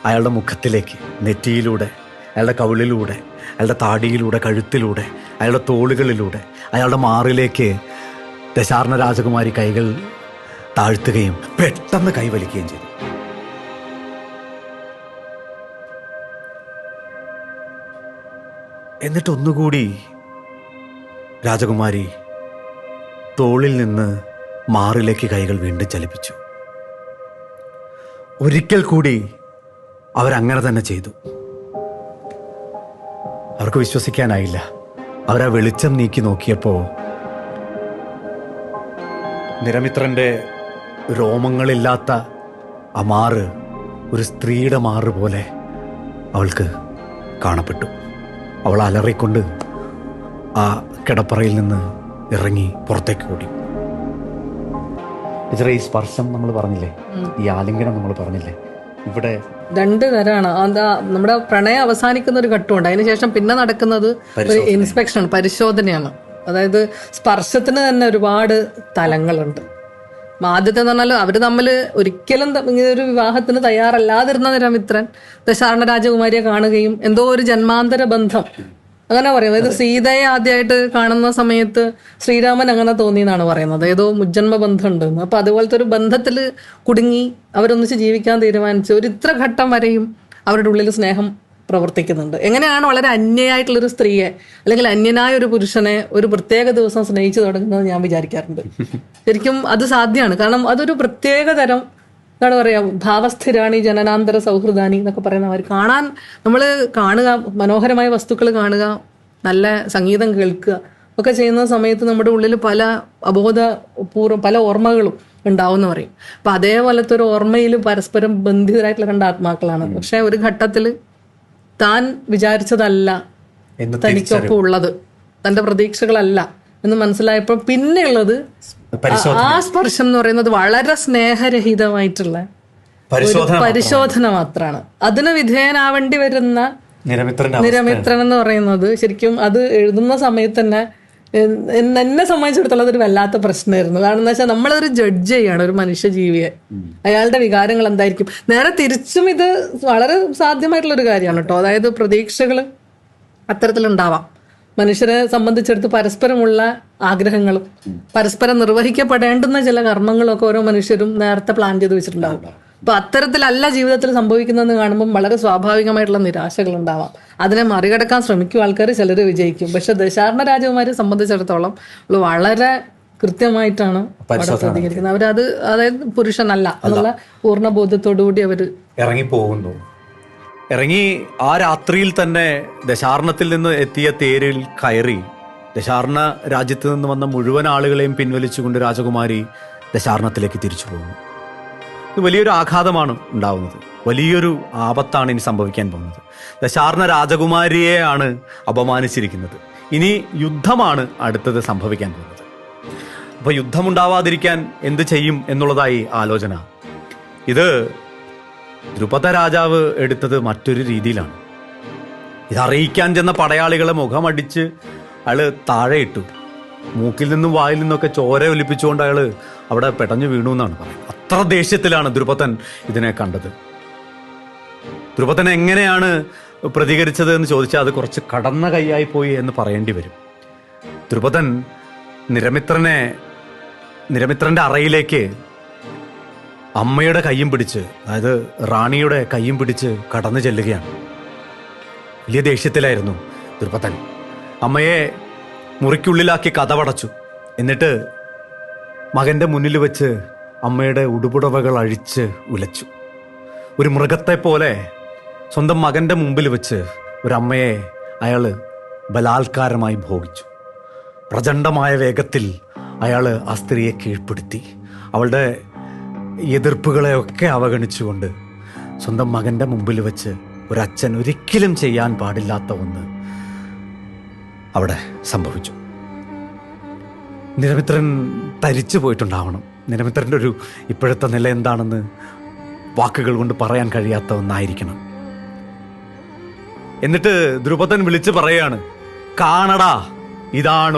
അയാളുടെ മുഖത്തിലേക്ക്, നെറ്റിയിലൂടെ, അയാളുടെ കവിളിലൂടെ, അയാളുടെ താടിയിലൂടെ, കഴുത്തിലൂടെ, അയാളുടെ തോളുകളിലൂടെ, അയാളുടെ മാറിലേക്ക് ദശാർണ രാജകുമാരി കൈകൾ താഴ്ത്തുകയും പെട്ടെന്ന് കൈവലിക്കുകയും ചെയ്തു. എന്നിട്ടൊന്നുകൂടി രാജകുമാരി തോളിൽ നിന്ന് മാറിലേക്ക് കൈകൾ വീണ്ടും ചലിപ്പിച്ചു. ഒരിക്കൽ കൂടി അവരങ്ങനെ തന്നെ ചെയ്തു. അവർക്ക് വിശ്വസിക്കാനായില്ല. അവരാ വെളിച്ചം നീക്കി നോക്കിയപ്പോൾ നിരമിത്രന്റെ രോമങ്ങളില്ലാത്ത ആ മാറ് ഒരു സ്ത്രീയുടെ മാറ് പോലെ അവൾക്ക് കാണപ്പെട്ടു. അവൾ അലറിക്കൊണ്ട് ആ കിടപ്പറയിൽ നിന്ന് ഇറങ്ങി പുറത്തേക്ക് ഓടി. ഈ സ്പർശം നമ്മൾ പറഞ്ഞില്ലേ, ഈ ആലിംഗനം നമ്മൾ പറഞ്ഞില്ലേ, ഇവിടെ രണ്ട് തരാണ്. എന്താ, നമ്മുടെ പ്രണയം അവസാനിക്കുന്ന ഒരു ഘട്ടമുണ്ട്. അതിനുശേഷം പിന്നെ നടക്കുന്നത് ഒരു ഇൻസ്പെക്ഷൻ, പരിശോധനയാണ്. അതായത് സ്പർശത്തിന് തന്നെ ഒരുപാട് തലങ്ങളുണ്ട്. ആദ്യത്തെ എന്ന് പറഞ്ഞാൽ അവർ തമ്മിൽ ഒരിക്കലും ഇങ്ങനെ ഒരു വിവാഹത്തിന് തയ്യാറല്ലാതിരുന്ന നിരമിത്രൻ ദശാർണ രാജകുമാരിയെ കാണുകയും എന്തോ ഒരു ജന്മാന്തര ബന്ധം അങ്ങനെ പറയും. അതായത് സീതയെ ആദ്യമായിട്ട് കാണുന്ന സമയത്ത് ശ്രീരാമൻ അങ്ങനെ തോന്നി എന്നാണ് പറയുന്നത്, ഏതോ മുജ്ജന്മ ബന്ധം ഉണ്ടെന്ന്. അപ്പൊ അതുപോലത്തെ ഒരു ബന്ധത്തിൽ കുടുങ്ങി അവരൊന്നിച്ച് ജീവിക്കാൻ തീരുമാനിച്ചു. ഒരു ഇത്ര ഘട്ടം വരെയും അവരുടെ ഉള്ളിൽ സ്നേഹം പ്രവർത്തിക്കുന്നുണ്ട്. എങ്ങനെയാണ് വളരെ അന്യയായിട്ടുള്ളൊരു സ്ത്രീയെ അല്ലെങ്കിൽ അന്യനായ ഒരു പുരുഷനെ ഒരു പ്രത്യേക ദിവസം സ്നേഹിച്ചു തുടങ്ങുന്നത് ഞാൻ വിചാരിക്കാറുണ്ട്. ശരിക്കും അത് സാധ്യമാണ്. കാരണം അതൊരു പ്രത്യേക തരം എന്താണ് പറയാ, ഭാവസ്ഥിരാണി ജനനാന്തര സൗഹൃദാനി എന്നൊക്കെ പറയുന്നവർ കാണാൻ, നമ്മൾ കാണുക, മനോഹരമായ വസ്തുക്കൾ കാണുക, നല്ല സംഗീതം കേൾക്കുക ഒക്കെ ചെയ്യുന്ന സമയത്ത് നമ്മുടെ ഉള്ളിൽ പല അബോധപൂർവ്വം പല ഓർമ്മകളും ഉണ്ടാവും എന്ന് പറയും. അപ്പൊ അതേപോലത്തെ ഒരു ഓർമ്മയിൽ പരസ്പരം ബന്ധിതരായിട്ടുള്ള രണ്ട് ആത്മാക്കളാണ്. പക്ഷെ ഒരു ഘട്ടത്തിൽ താൻ വിചാരിച്ചതല്ല തനിക്കൊപ്പം ഉള്ളത്, തന്റെ പ്രതീക്ഷകളല്ല എന്ന് മനസ്സിലായപ്പോൾ പിന്നെയുള്ളത് ആ സ്പർശം എന്ന് പറയുന്നത് വളരെ സ്നേഹരഹിതമായിട്ടുള്ള പരിശോധന മാത്രമാണ്. അതിന് വിധേയനാവേണ്ടി വരുന്ന നിരമിത്രൻ എന്ന് പറയുന്നത് ശരിക്കും അത് എഴുതുന്ന സമയത്ത് തന്നെ എന്നെ സംബന്ധിച്ചിടത്തോളം അതൊരു വല്ലാത്ത പ്രശ്നമായിരുന്നു. കാരണം എന്താ വെച്ചാൽ നമ്മളൊരു ജഡ്ജ് ചെയ്യാണ് ഒരു മനുഷ്യജീവിയെ, അയാളുടെ വികാരങ്ങൾ എന്തായിരിക്കും. നേരെ തിരിച്ചും ഇത് വളരെ സാധ്യമായിട്ടുള്ളൊരു കാര്യമാണ് കേട്ടോ. അതായത് പ്രതീക്ഷകൾ അത്തരത്തിലുണ്ടാവാം. മനുഷ്യരെ സംബന്ധിച്ചെടുത്ത് പരസ്പരമുള്ള ആഗ്രഹങ്ങളും പരസ്പരം നിർവഹിക്കപ്പെടേണ്ടുന്ന ചില കർമ്മങ്ങളൊക്കെ ഓരോ മനുഷ്യരും നേരത്തെ പ്ലാൻ ചെയ്ത് വെച്ചിട്ടുണ്ടാവും. അപ്പൊ അത്തരത്തിലല്ല ജീവിതത്തിൽ സംഭവിക്കുന്നതെന്ന് കാണുമ്പോൾ വളരെ സ്വാഭാവികമായിട്ടുള്ള നിരാശകൾ ഉണ്ടാവാം. അതിനെ മറികടക്കാൻ ശ്രമിക്കും ആൾക്കാർ, ചിലർ വിജയിക്കും. പക്ഷെ ദശാർണ രാജകുമാരിയെ സംബന്ധിച്ചിടത്തോളം വളരെ കൃത്യമായിട്ടാണ് പ്രതികരിക്കുന്നത്. അവരത് അതായത് പുരുഷനല്ല എന്നുള്ള പൂർണ്ണ ബോധ്യത്തോടുകൂടി അവർ ഇറങ്ങിപ്പോകുന്നു. ഇറങ്ങി ആ രാത്രിയിൽ തന്നെ ദശാർണത്തിൽ നിന്ന് എത്തിയ തേരിൽ കയറി ദശാർണ രാജ്യത്ത് നിന്ന് വന്ന മുഴുവൻ ആളുകളെയും പിൻവലിച്ചുകൊണ്ട് രാജകുമാരി ദശാർണത്തിലേക്ക് തിരിച്ചു പോകുന്നു. ഇത് വലിയൊരു ആഘാതമാണ് ഉണ്ടാവുന്നത്, വലിയൊരു ആപത്താണ് ഇനി സംഭവിക്കാൻ പോകുന്നത്. ദശാർണ രാജകുമാരിയെയാണ് അപമാനിച്ചിരിക്കുന്നത്. ഇനി യുദ്ധമാണ് അടുത്തത് സംഭവിക്കാൻ പോകുന്നത്. അപ്പൊ യുദ്ധമുണ്ടാവാതിരിക്കാൻ എന്ത് ചെയ്യും എന്നുള്ളതായി ആലോചന. ഇത് ദ്രുപദ രാജാവ് എടുത്തത് മറ്റൊരു രീതിയിലാണ്. ഇതറിയിക്കാൻ ചെന്ന പടയാളികളെ മുഖമടിച്ച് അയാള് താഴെ ഇട്ടു. മൂക്കിൽ നിന്നും വായിൽ നിന്നൊക്കെ ചോര ഒലിപ്പിച്ചുകൊണ്ട് അയാള് അവിടെ പെടഞ്ഞു വീണു എന്നാണ് പറയുന്നത്. അത്ര ദേഷ്യത്തിലാണ് ദ്രുപദൻ ഇതിനെ കണ്ടത്. ദ്രുപദൻ എങ്ങനെയാണ് പ്രതികരിച്ചത് എന്ന് ചോദിച്ചാൽ അത് കുറച്ച് കടന്ന കൈയായി പോയി എന്ന് പറയേണ്ടി വരും. ദ്രുപദൻ നിരമിത്രന്റെ അറയിലേക്ക് അമ്മയുടെ കയ്യും പിടിച്ച്, അതായത് റാണിയുടെ കയ്യും പിടിച്ച് കടന്നു ചെല്ലുകയാണ്. വലിയ ദേഷ്യത്തിലായിരുന്നു ദ്രുപദൻ. അമ്മയെ മുറിക്കുള്ളിലാക്കി കതവടച്ചു. എന്നിട്ട് മകന്റെ മുന്നിൽ വെച്ച് അമ്മയുടെ ഉടുപുടവകൾ അഴിച്ച് ഉലച്ചു. ഒരു മൃഗത്തെ പോലെ സ്വന്തം മകന്റെ മുമ്പിൽ വെച്ച് ഒരമ്മയെ അയാള് ബലാത്കാരമായി ഭോഗിച്ചു. പ്രചണ്ഡമായ വേഗത്തിൽ അയാള് ആ സ്ത്രീയെ കീഴ്പ്പെടുത്തി. അവളുടെ എതിർപ്പുകളെയൊക്കെ അവഗണിച്ചുകൊണ്ട് സ്വന്തം മകന്റെ മുമ്പിൽ വെച്ച് ഒരച്ഛൻ ഒരിക്കലും ചെയ്യാൻ പാടില്ലാത്ത ഒന്ന് അവിടെ സംഭവിച്ചു. നിരമിത്രൻ തരിച്ചു പോയിട്ടുണ്ടാവണം. നിരമിത്രൻ്റെ ഒരു ഇപ്പോഴത്തെ നില എന്താണെന്ന് വാക്കുകൾ കൊണ്ട് പറയാൻ കഴിയാത്ത ഒന്നായിരിക്കണം. എന്നിട്ട് ദ്രുപദൻ വിളിച്ചു പറയാണ്, കാണടാ, ഇതാണ്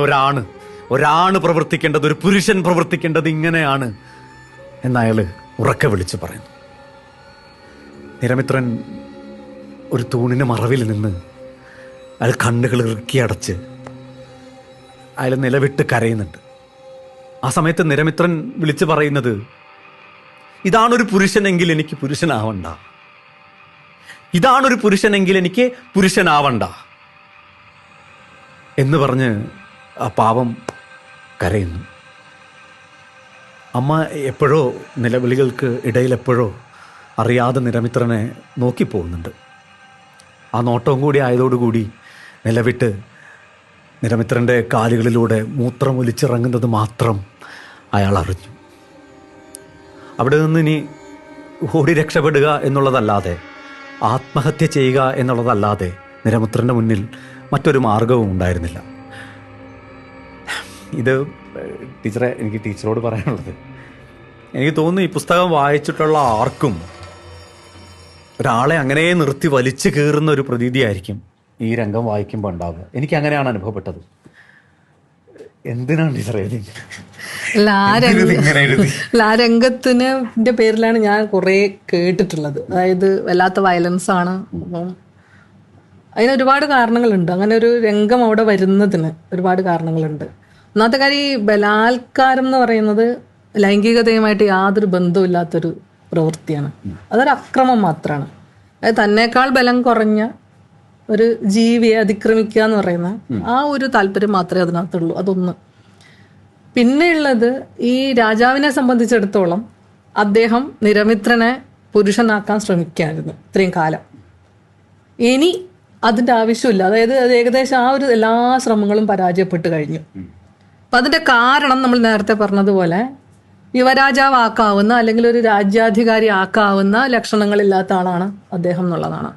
ഒരാണ് പ്രവർത്തിക്കേണ്ടത്, ഒരു പുരുഷൻ പ്രവർത്തിക്കേണ്ടത് ഇങ്ങനെയാണ് എന്നയാള് ഉറക്കെ വിളിച്ചു പറയുന്നു. നിരമിത്രൻ ഒരു തൂണിന് മറവിൽ നിന്ന് അയാൾ കണ്ണുകൾ ഇറുക്കി അടച്ച് അയാൾ നിലവിട്ട് കരയുന്നുണ്ട്. ആ സമയത്ത് നിരമിത്രൻ വിളിച്ചു പറയുന്നത്, ഇതാണൊരു പുരുഷനെങ്കിൽ എനിക്ക് പുരുഷനാവണ്ട, ഇതാണൊരു പുരുഷനെങ്കിൽ എനിക്ക് പുരുഷനാവണ്ട എന്ന് പറഞ്ഞ് ആ പാവം കരയുന്നു. അമ്മ എപ്പോഴോ നിലവിളികൾക്ക് ഇടയിൽ എപ്പോഴോ അറിയാതെ നിരമിത്രനെ നോക്കിപ്പോകുന്നുണ്ട്. ആ നോട്ടവും കൂടി ആയതോടുകൂടി നിലവിട്ട് നിരമിത്രൻ്റെ കാലുകളിലൂടെ മൂത്രം ഒലിച്ചിറങ്ങുന്നത് മാത്രം അയാൾ അറിഞ്ഞു. അവിടെ നിന്ന് ഇനി ഓടി രക്ഷപ്പെടുക എന്നുള്ളതല്ലാതെ, ആത്മഹത്യ ചെയ്യുക എന്നുള്ളതല്ലാതെ നിരമിത്രൻ്റെ മുന്നിൽ മറ്റൊരു മാർഗവും ഉണ്ടായിരുന്നില്ല. ഇത് ടീച്ചറെ, എനിക്ക് ടീച്ചറോട് പറയാനുള്ളത്, എനിക്ക് തോന്നുന്നു ഈ പുസ്തകം വായിച്ചിട്ടുള്ള ആർക്കും ഒരാളെ അങ്ങനെ നിർത്തി വലിച്ചു കീറുന്ന ഒരു പ്രതീതിയായിരിക്കും ഈ രംഗം വായിക്കുമ്പോൾ ഉണ്ടാവുക. എനിക്ക് അങ്ങനെയാണ് അനുഭവപ്പെട്ടത്. എന്തിനാണ് ടീച്ചറെ അല്ല, ഇങ്ങനെ എഴുതി? ആ രംഗത്തിന്റെ പേരിലാണ് ഞാൻ കുറെ കേട്ടിട്ടുള്ളത്. അതായത് വല്ലാത്ത വയലൻസ് ആണ്. അപ്പം അതിന് ഒരുപാട് കാരണങ്ങളുണ്ട്. അങ്ങനെ ഒരു രംഗം അവിടെ വരുന്നതിന് ഒരുപാട് കാരണങ്ങളുണ്ട്. ഒന്നാമത്തെ കാര്യം, ഈ ബലാത്കാരം എന്ന് പറയുന്നത് ലൈംഗികതയുമായിട്ട് യാതൊരു ബന്ധമില്ലാത്തൊരു പ്രവൃത്തിയാണ്. അതൊരു അക്രമം മാത്രമാണ്. അതായത് തന്നേക്കാൾ ബലം കുറഞ്ഞ ഒരു ജീവിയെ അതിക്രമിക്കുക എന്ന് പറയുന്ന ആ ഒരു താല്പര്യം മാത്രമേ അതിനകത്തുള്ളൂ. അതൊന്ന്. പിന്നെയുള്ളത്, ഈ രാജാവിനെ സംബന്ധിച്ചിടത്തോളം അദ്ദേഹം നിരമിത്രനെ പുരുഷനാക്കാൻ ശ്രമിക്കായിരുന്നു ഇത്രയും കാലം. ഇനി അതിൻ്റെ ആവശ്യമില്ല. അതായത് അത് ഏകദേശം ആ ഒരു എല്ലാ ശ്രമങ്ങളും പരാജയപ്പെട്ട് കഴിഞ്ഞു. അപ്പം അതിൻ്റെ കാരണം നമ്മൾ നേരത്തെ പറഞ്ഞതുപോലെ യുവരാജാവാക്കാവുന്ന അല്ലെങ്കിൽ ഒരു രാജ്യാധികാരി ആക്കാവുന്ന ലക്ഷണങ്ങളില്ലാത്ത ആളാണ് അദ്ദേഹം എന്നുള്ളതാണ്.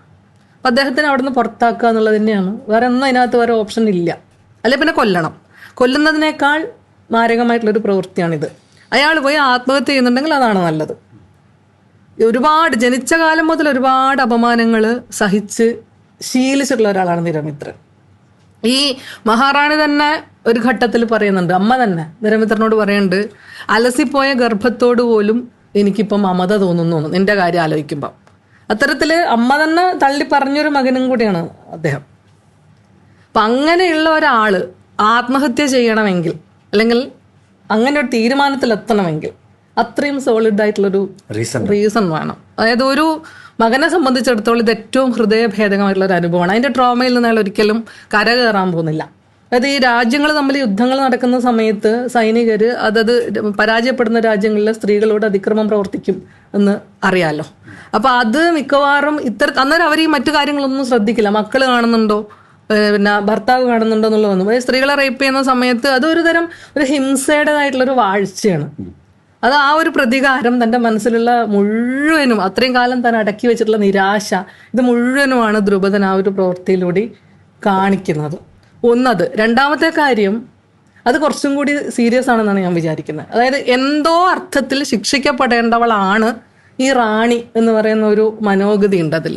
അപ്പം അദ്ദേഹത്തിന് അവിടെ നിന്ന് പുറത്താക്കുക എന്നുള്ളത് തന്നെയാണ്. വേറെ ഒന്നും അതിനകത്ത് വേറെ ഓപ്ഷൻ ഇല്ല. അല്ലെ പിന്നെ കൊല്ലണം. കൊല്ലുന്നതിനേക്കാൾ മാരകമായിട്ടുള്ളൊരു പ്രവൃത്തിയാണിത്. അയാൾ പോയി ആത്മഹത്യ ചെയ്യുന്നുണ്ടെങ്കിൽ അതാണ് നല്ലത്. ഒരുപാട് ജനിച്ച കാലം മുതൽ ഒരുപാട് അപമാനങ്ങൾ സഹിച്ച് ശീലിച്ചിട്ടുള്ള ഒരാളാണ് നിരമിത്രൻ. ഈ മഹാറാണി തന്നെ ഒരു ഘട്ടത്തിൽ പറയുന്നുണ്ട്, അമ്മ തന്നെ നിരമിത്രനോട് പറയുന്നുണ്ട്, അലസിപ്പോയ ഗർഭത്തോട് പോലും എനിക്കിപ്പം മമത തോന്നുന്നു നിന്റെ കാര്യം ആലോചിക്കുമ്പം. അത്തരത്തിൽ അമ്മ തന്നെ തള്ളി പറഞ്ഞൊരു മകനും കൂടിയാണ് അദ്ദേഹം. അപ്പം അങ്ങനെയുള്ള ഒരാള് ആത്മഹത്യ ചെയ്യണമെങ്കിൽ അല്ലെങ്കിൽ അങ്ങനെ ഒരു തീരുമാനത്തിലെത്തണമെങ്കിൽ അത്രയും സോളിഡ് ആയിട്ടുള്ളൊരു റീസൺ വേണം. അതായത് ഒരു മകനെ സംബന്ധിച്ചിടത്തോളം ഇത് ഏറ്റവും ഹൃദയഭേദകമായിട്ടുള്ള ഒരു അനുഭവമാണ്. അതിന്റെ ട്രോമയിൽ നിന്ന് അയാൾ ഒരിക്കലും കരകയറാൻ പോകുന്നില്ല. അതായത് ഈ രാജ്യങ്ങൾ തമ്മിൽ യുദ്ധങ്ങൾ നടക്കുന്ന സമയത്ത് സൈനികർ അതത് പരാജയപ്പെടുന്ന രാജ്യങ്ങളിലെ സ്ത്രീകളോട് അതിക്രമം പ്രവർത്തിക്കും എന്ന് അറിയാലോ. അപ്പൊ അത് മിക്കവാറും അന്നേരം അവർ ഈ മറ്റു കാര്യങ്ങളൊന്നും ശ്രദ്ധിക്കില്ല. മക്കള് കാണുന്നുണ്ടോ, പിന്നെ ഭർത്താവ് കാണുന്നുണ്ടോ എന്നുള്ളതൊന്നും. സ്ത്രീകളെ റേപ്പ് ചെയ്യുന്ന സമയത്ത് അതൊരു തരം ഒരു ഹിംസയുടേതായിട്ടുള്ളൊരു വാഴ്ചയാണ്. അത് ആ ഒരു പ്രതികാരം തൻ്റെ മനസ്സിലുള്ള മുഴുവനും അത്രയും കാലം താൻ അടക്കി വെച്ചിട്ടുള്ള നിരാശ, ഇത് മുഴുവനുമാണ് ദ്രുപദൻ ആ ഒരു പ്രവൃത്തിയിലൂടെ കാണിക്കുന്നത്. ഒന്നത്. രണ്ടാമത്തെ കാര്യം, അത് കുറച്ചും കൂടി സീരിയസ് ആണെന്നാണ് ഞാൻ വിചാരിക്കുന്നത്. അതായത് എന്തോ അർത്ഥത്തിൽ ശിക്ഷിക്കപ്പെടേണ്ടവളാണ് ഈ റാണി എന്ന് പറയുന്ന ഒരു മനോഗതി ഉണ്ട് അതിൽ.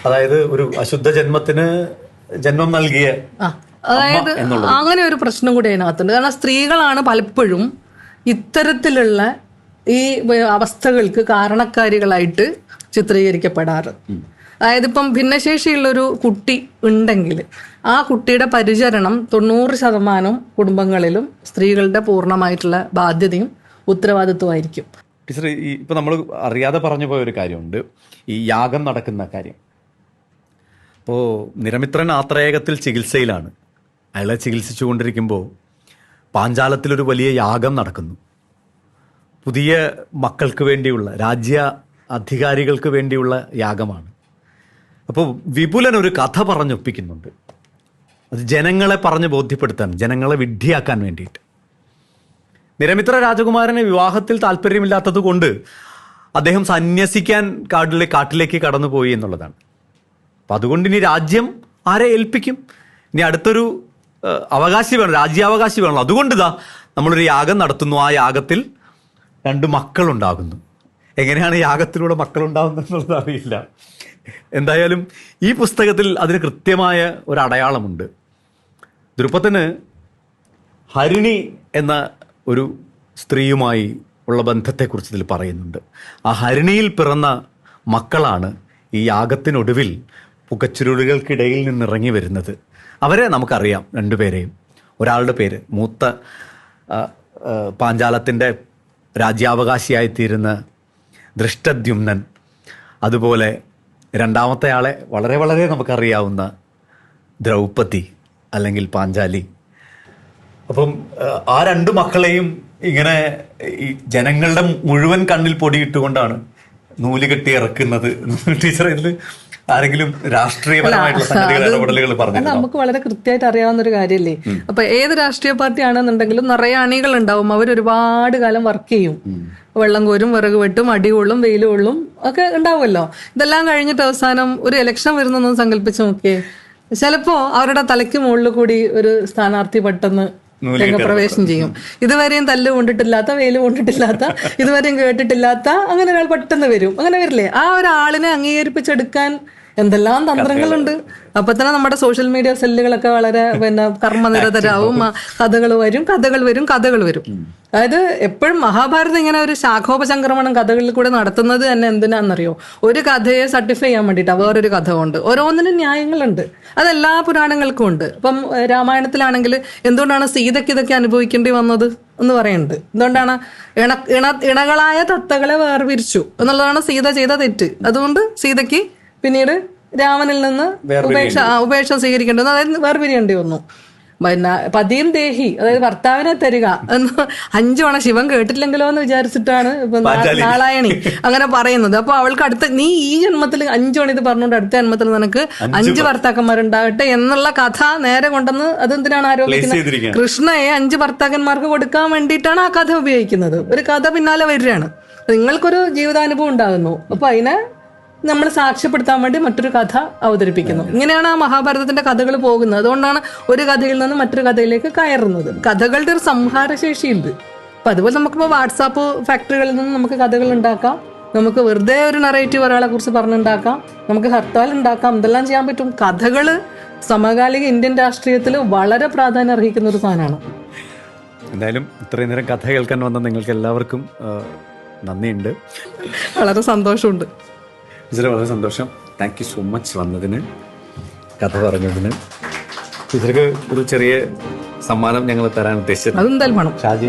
അതായത് ഒരു അശുദ്ധ ജന്മത്തിന് ജന്മം നൽകിയ, അതായത് അങ്ങനെ ഒരു പ്രശ്നം കൂടി അതിനകത്തുണ്ട്. കാരണം സ്ത്രീകളാണ് പലപ്പോഴും ഇത്തരത്തിലുള്ള ഈ അവസ്ഥകൾക്ക് കാരണക്കാരികളായിട്ട് ചിത്രീകരിക്കപ്പെടാറ്. അതായത് ഇപ്പം ഭിന്നശേഷിയുള്ളൊരു കുട്ടി ഉണ്ടെങ്കിൽ ആ കുട്ടിയുടെ പരിചരണം 90% കുടുംബങ്ങളിലും സ്ത്രീകളുടെ പൂർണ്ണമായിട്ടുള്ള ബാധ്യതയും ഉത്തരവാദിത്വമായിരിക്കും. ടീച്ചർ, ഈ ഇപ്പം നമ്മൾ അറിയാതെ പറഞ്ഞു പോയ ഒരു കാര്യമുണ്ട്, ഈ യാഗം നടക്കുന്ന കാര്യം. അപ്പോൾ നിരമിത്രൻ ആത്രേയകത്തിൽ ചികിത്സയിലാണ്. അയാളെ ചികിത്സിച്ചുകൊണ്ടിരിക്കുമ്പോൾ പാഞ്ചാലത്തിലൊരു വലിയ യാഗം നടക്കുന്നു. പുതിയ മക്കൾക്ക് വേണ്ടിയുള്ള, രാജ്യ അധികാരികൾക്ക് വേണ്ടിയുള്ള യാഗമാണ്. അപ്പോൾ വിപുലൻ ഒരു കഥ പറഞ്ഞൊപ്പിക്കുന്നുണ്ട്. അത് ജനങ്ങളെ പറഞ്ഞ് ബോധ്യപ്പെടുത്താൻ, ജനങ്ങളെ വിഡ്ഢിയാക്കാൻ വേണ്ടിയിട്ട്. നിരമിത്ര രാജകുമാരന് വിവാഹത്തിൽ താല്പര്യമില്ലാത്തത് കൊണ്ട് അദ്ദേഹം സന്യസിക്കാൻ കാട്ടിലേക്ക് കടന്നുപോയി എന്നുള്ളതാണ്. അപ്പം അതുകൊണ്ട് ഇനി രാജ്യം ആരെ ഏൽപ്പിക്കും? ഇനി അടുത്തൊരു അവകാശി വേണം, രാജ്യാവകാശി വേണം. അതുകൊണ്ട് നമ്മളൊരു യാഗം നടത്തുന്നു. ആ യാഗത്തിൽ 2 മക്കളുണ്ടാകുന്നു. എങ്ങനെയാണ് യാഗത്തിലൂടെ മക്കളുണ്ടാകുന്നത് എന്നുള്ളത് അറിയില്ല. എന്തായാലും ഈ പുസ്തകത്തിൽ അതിന് കൃത്യമായ ഒരു അടയാളമുണ്ട്. ദ്രുപദന് ഹരിണി എന്ന ഒരു സ്ത്രീയുമായി ഉള്ള ബന്ധത്തെക്കുറിച്ച് ഇതിൽ പറയുന്നുണ്ട്. ആ ഹരിണിയിൽ പിറന്ന മക്കളാണ് ഈ യാഗത്തിനൊടുവിൽ പുകച്ചുരുളുകൾക്കിടയിൽ നിന്നിറങ്ങി വരുന്നത്. അവരെ നമുക്കറിയാം, 2 പേരെയും. ഒരാളുടെ പേര് മൂത്ത പാഞ്ചാലത്തിൻ്റെ രാജ്യാവകാശിയായിത്തീരുന്ന ദൃഷ്ടദ്യുമ്നൻ, അതുപോലെ രണ്ടാമത്തെ ആളെ വളരെ വളരെ നമുക്കറിയാവുന്ന ദ്രൗപദി അല്ലെങ്കിൽ പാഞ്ചാലി. അപ്പം ആ 2 മക്കളെയും ഇങ്ങനെ ഈ ജനങ്ങളുടെ മുഴുവൻ കണ്ണിൽ പൊടിയിട്ടുകൊണ്ടാണ് നൂല് കെട്ടി ഇറക്കുന്നത്. ടീച്ചർ, ഇതിൽ ആരെങ്കിലും രാഷ്ട്രീയപരമായിട്ടുള്ള ഇടപെടലുകൾ പറഞ്ഞു? നമുക്ക് വളരെ കൃത്യമായിട്ട് അറിയാവുന്ന ഒരു കാര്യമല്ലേ. അപ്പൊ ഏത് രാഷ്ട്രീയ പാർട്ടി ആണെന്നുണ്ടെങ്കിലും നിറയെ അണികൾ ഉണ്ടാവും. അവർ ഒരുപാട് കാലം വർക്ക് ചെയ്യും. വെള്ളം കോരും, വിറക് വെട്ടും, അടി കൊള്ളും, വെയിൽ കൊള്ളും ഒക്കെ ഉണ്ടാവുമല്ലോ. ഇതെല്ലാം കഴിഞ്ഞിട്ട് അവസാനം ഒരു ഇലക്ഷൻ വരുന്നൊന്നും സങ്കല്പിച്ച് നോക്കിയേ. ചിലപ്പോ അവരുടെ തലയ്ക്ക് മുകളിൽ കൂടി ഒരു സ്ഥാനാർത്ഥി പെട്ടെന്ന് രംഗപ്രവേശം ചെയ്യും. ഇതുവരെയും തല്ല് കൊണ്ടിട്ടില്ലാത്ത, വെയിൽ കൊണ്ടിട്ടില്ലാത്ത, ഇതുവരെയും കേട്ടിട്ടില്ലാത്ത അങ്ങനെ ഒരാൾ പെട്ടെന്ന് വരും. അങ്ങനെ വരില്ലേ? ആ ഒരാളിനെ അംഗീകരിപ്പിച്ചെടുക്കാൻ എന്തെല്ലാം തന്ത്രങ്ങളുണ്ട്. അപ്പൊ തന്നെ നമ്മുടെ സോഷ്യൽ മീഡിയ സെല്ലുകളൊക്കെ വളരെ കർമ്മനിരതരാവും. കഥകൾ വരും. അതായത് എപ്പോഴും മഹാഭാരതം ഇങ്ങനെ ഒരു ശാഖോപസംക്രമണം കഥകളിൽ കൂടെ നടത്തുന്നത് തന്നെ എന്തിനാണെന്നറിയോ? ഒരു കഥയെ സർട്ടിഫൈ ചെയ്യാൻ വേണ്ടിയിട്ടാണ്. വേറൊരു കഥ കൊണ്ട് ഓരോന്നിനും ന്യായങ്ങളുണ്ട്. അതെല്ലാ പുരാണങ്ങൾക്കും ഉണ്ട്. ഇപ്പം രാമായണത്തിലാണെങ്കിൽ എന്തുകൊണ്ടാണ് സീതയ്ക്ക് ഇതൊക്കെ അനുഭവിക്കേണ്ടി വന്നത് എന്ന് പറയുന്നുണ്ട്. എന്തുകൊണ്ടാണ്? ഇണകളായ തത്തകളെ വേർപിരിച്ചു എന്നുള്ളതാണ് സീത ചെയ്ത തെറ്റ്. അതുകൊണ്ട് സീതയ്ക്ക് പിന്നീട് രാമനിൽ നിന്ന് ഉപേക്ഷ സ്വീകരിക്കേണ്ടത്, അതായത് വേർപിരിയേണ്ടി വന്നു. പിന്നെ പതിയും ദേഹി, അതായത് ഭർത്താവിനെ തരിക എന്ന് 5 തവണ ശിവൻ കേട്ടില്ലെങ്കിലോ എന്ന് വിചാരിച്ചിട്ടാണ് ഇപ്പൊ നാളായണി അങ്ങനെ പറയുന്നത്. അപ്പൊ അവൾക്ക് നീ ഈ ജന്മത്തിൽ 5 തവണ ഇത് പറഞ്ഞുകൊണ്ട് അടുത്ത ജന്മത്തിൽ നിനക്ക് 5 ഭർത്താക്കന്മാരുണ്ടാകട്ടെ എന്നുള്ള കഥ നേരെ കൊണ്ടെന്ന് അതെന്തിനാണ് ആരോപിക്കുന്നത്? കൃഷ്ണയെ 5 ഭർത്താക്കന്മാർക്ക് കൊടുക്കാൻ വേണ്ടിയിട്ടാണ് ആ കഥ ഉപയോഗിക്കുന്നത്. ഒരു കഥ പിന്നാലെ വരികയാണ്. നിങ്ങൾക്കൊരു ജീവിതാനുഭവം ഉണ്ടാകുന്നു, അപ്പൊ അതിനെ നമ്മൾ സാക്ഷ്യപ്പെടുത്താൻ വേണ്ടി മറ്റൊരു കഥ അവതരിപ്പിക്കുന്നു. ഇങ്ങനെയാണ് ആ മഹാഭാരതത്തിന്റെ കഥകൾ പോകുന്നത്. അതുകൊണ്ടാണ് ഒരു കഥയിൽ നിന്ന് മറ്റൊരു കഥയിലേക്ക് കയറുന്നത്. കഥകളുടെ ഒരു സംഹാരശേഷിയുണ്ട്. അപ്പൊ അതുപോലെ നമുക്കിപ്പോൾ വാട്സാപ്പ് ഫാക്ടറികളിൽ നിന്ന് നമുക്ക് കഥകൾ ഉണ്ടാക്കാം. നമുക്ക് വെറുതെ ഒരു നറേറ്റീവ് ഒരാളെ കുറിച്ച് പറഞ്ഞുണ്ടാക്കാം. നമുക്ക് ഹർത്താൽ ഉണ്ടാക്കാം. എന്തെല്ലാം ചെയ്യാൻ പറ്റും. കഥകള് സമകാലിക ഇന്ത്യൻ രാഷ്ട്രീയത്തിൽ വളരെ പ്രാധാന്യം അർഹിക്കുന്ന ഒരു സാധനമാണ്. എന്തായാലും ഇത്രയും നേരം കഥ കേൾക്കാൻ വന്ന നിങ്ങൾക്ക് എല്ലാവർക്കും നന്ദിയുണ്ട്. വളരെ സന്തോഷമുണ്ട്. വളരെ സന്തോഷം. താങ്ക് യു സോ മച്ച് വന്നതിന്, കഥ പറഞ്ഞതിന്. ടീച്ചർക്ക് ഒരു ചെറിയ സമ്മാനം ഞങ്ങൾ തരാൻ ഉദ്ദേശിച്ചത്. അതെന്തായാലും വേണം. ഷാജി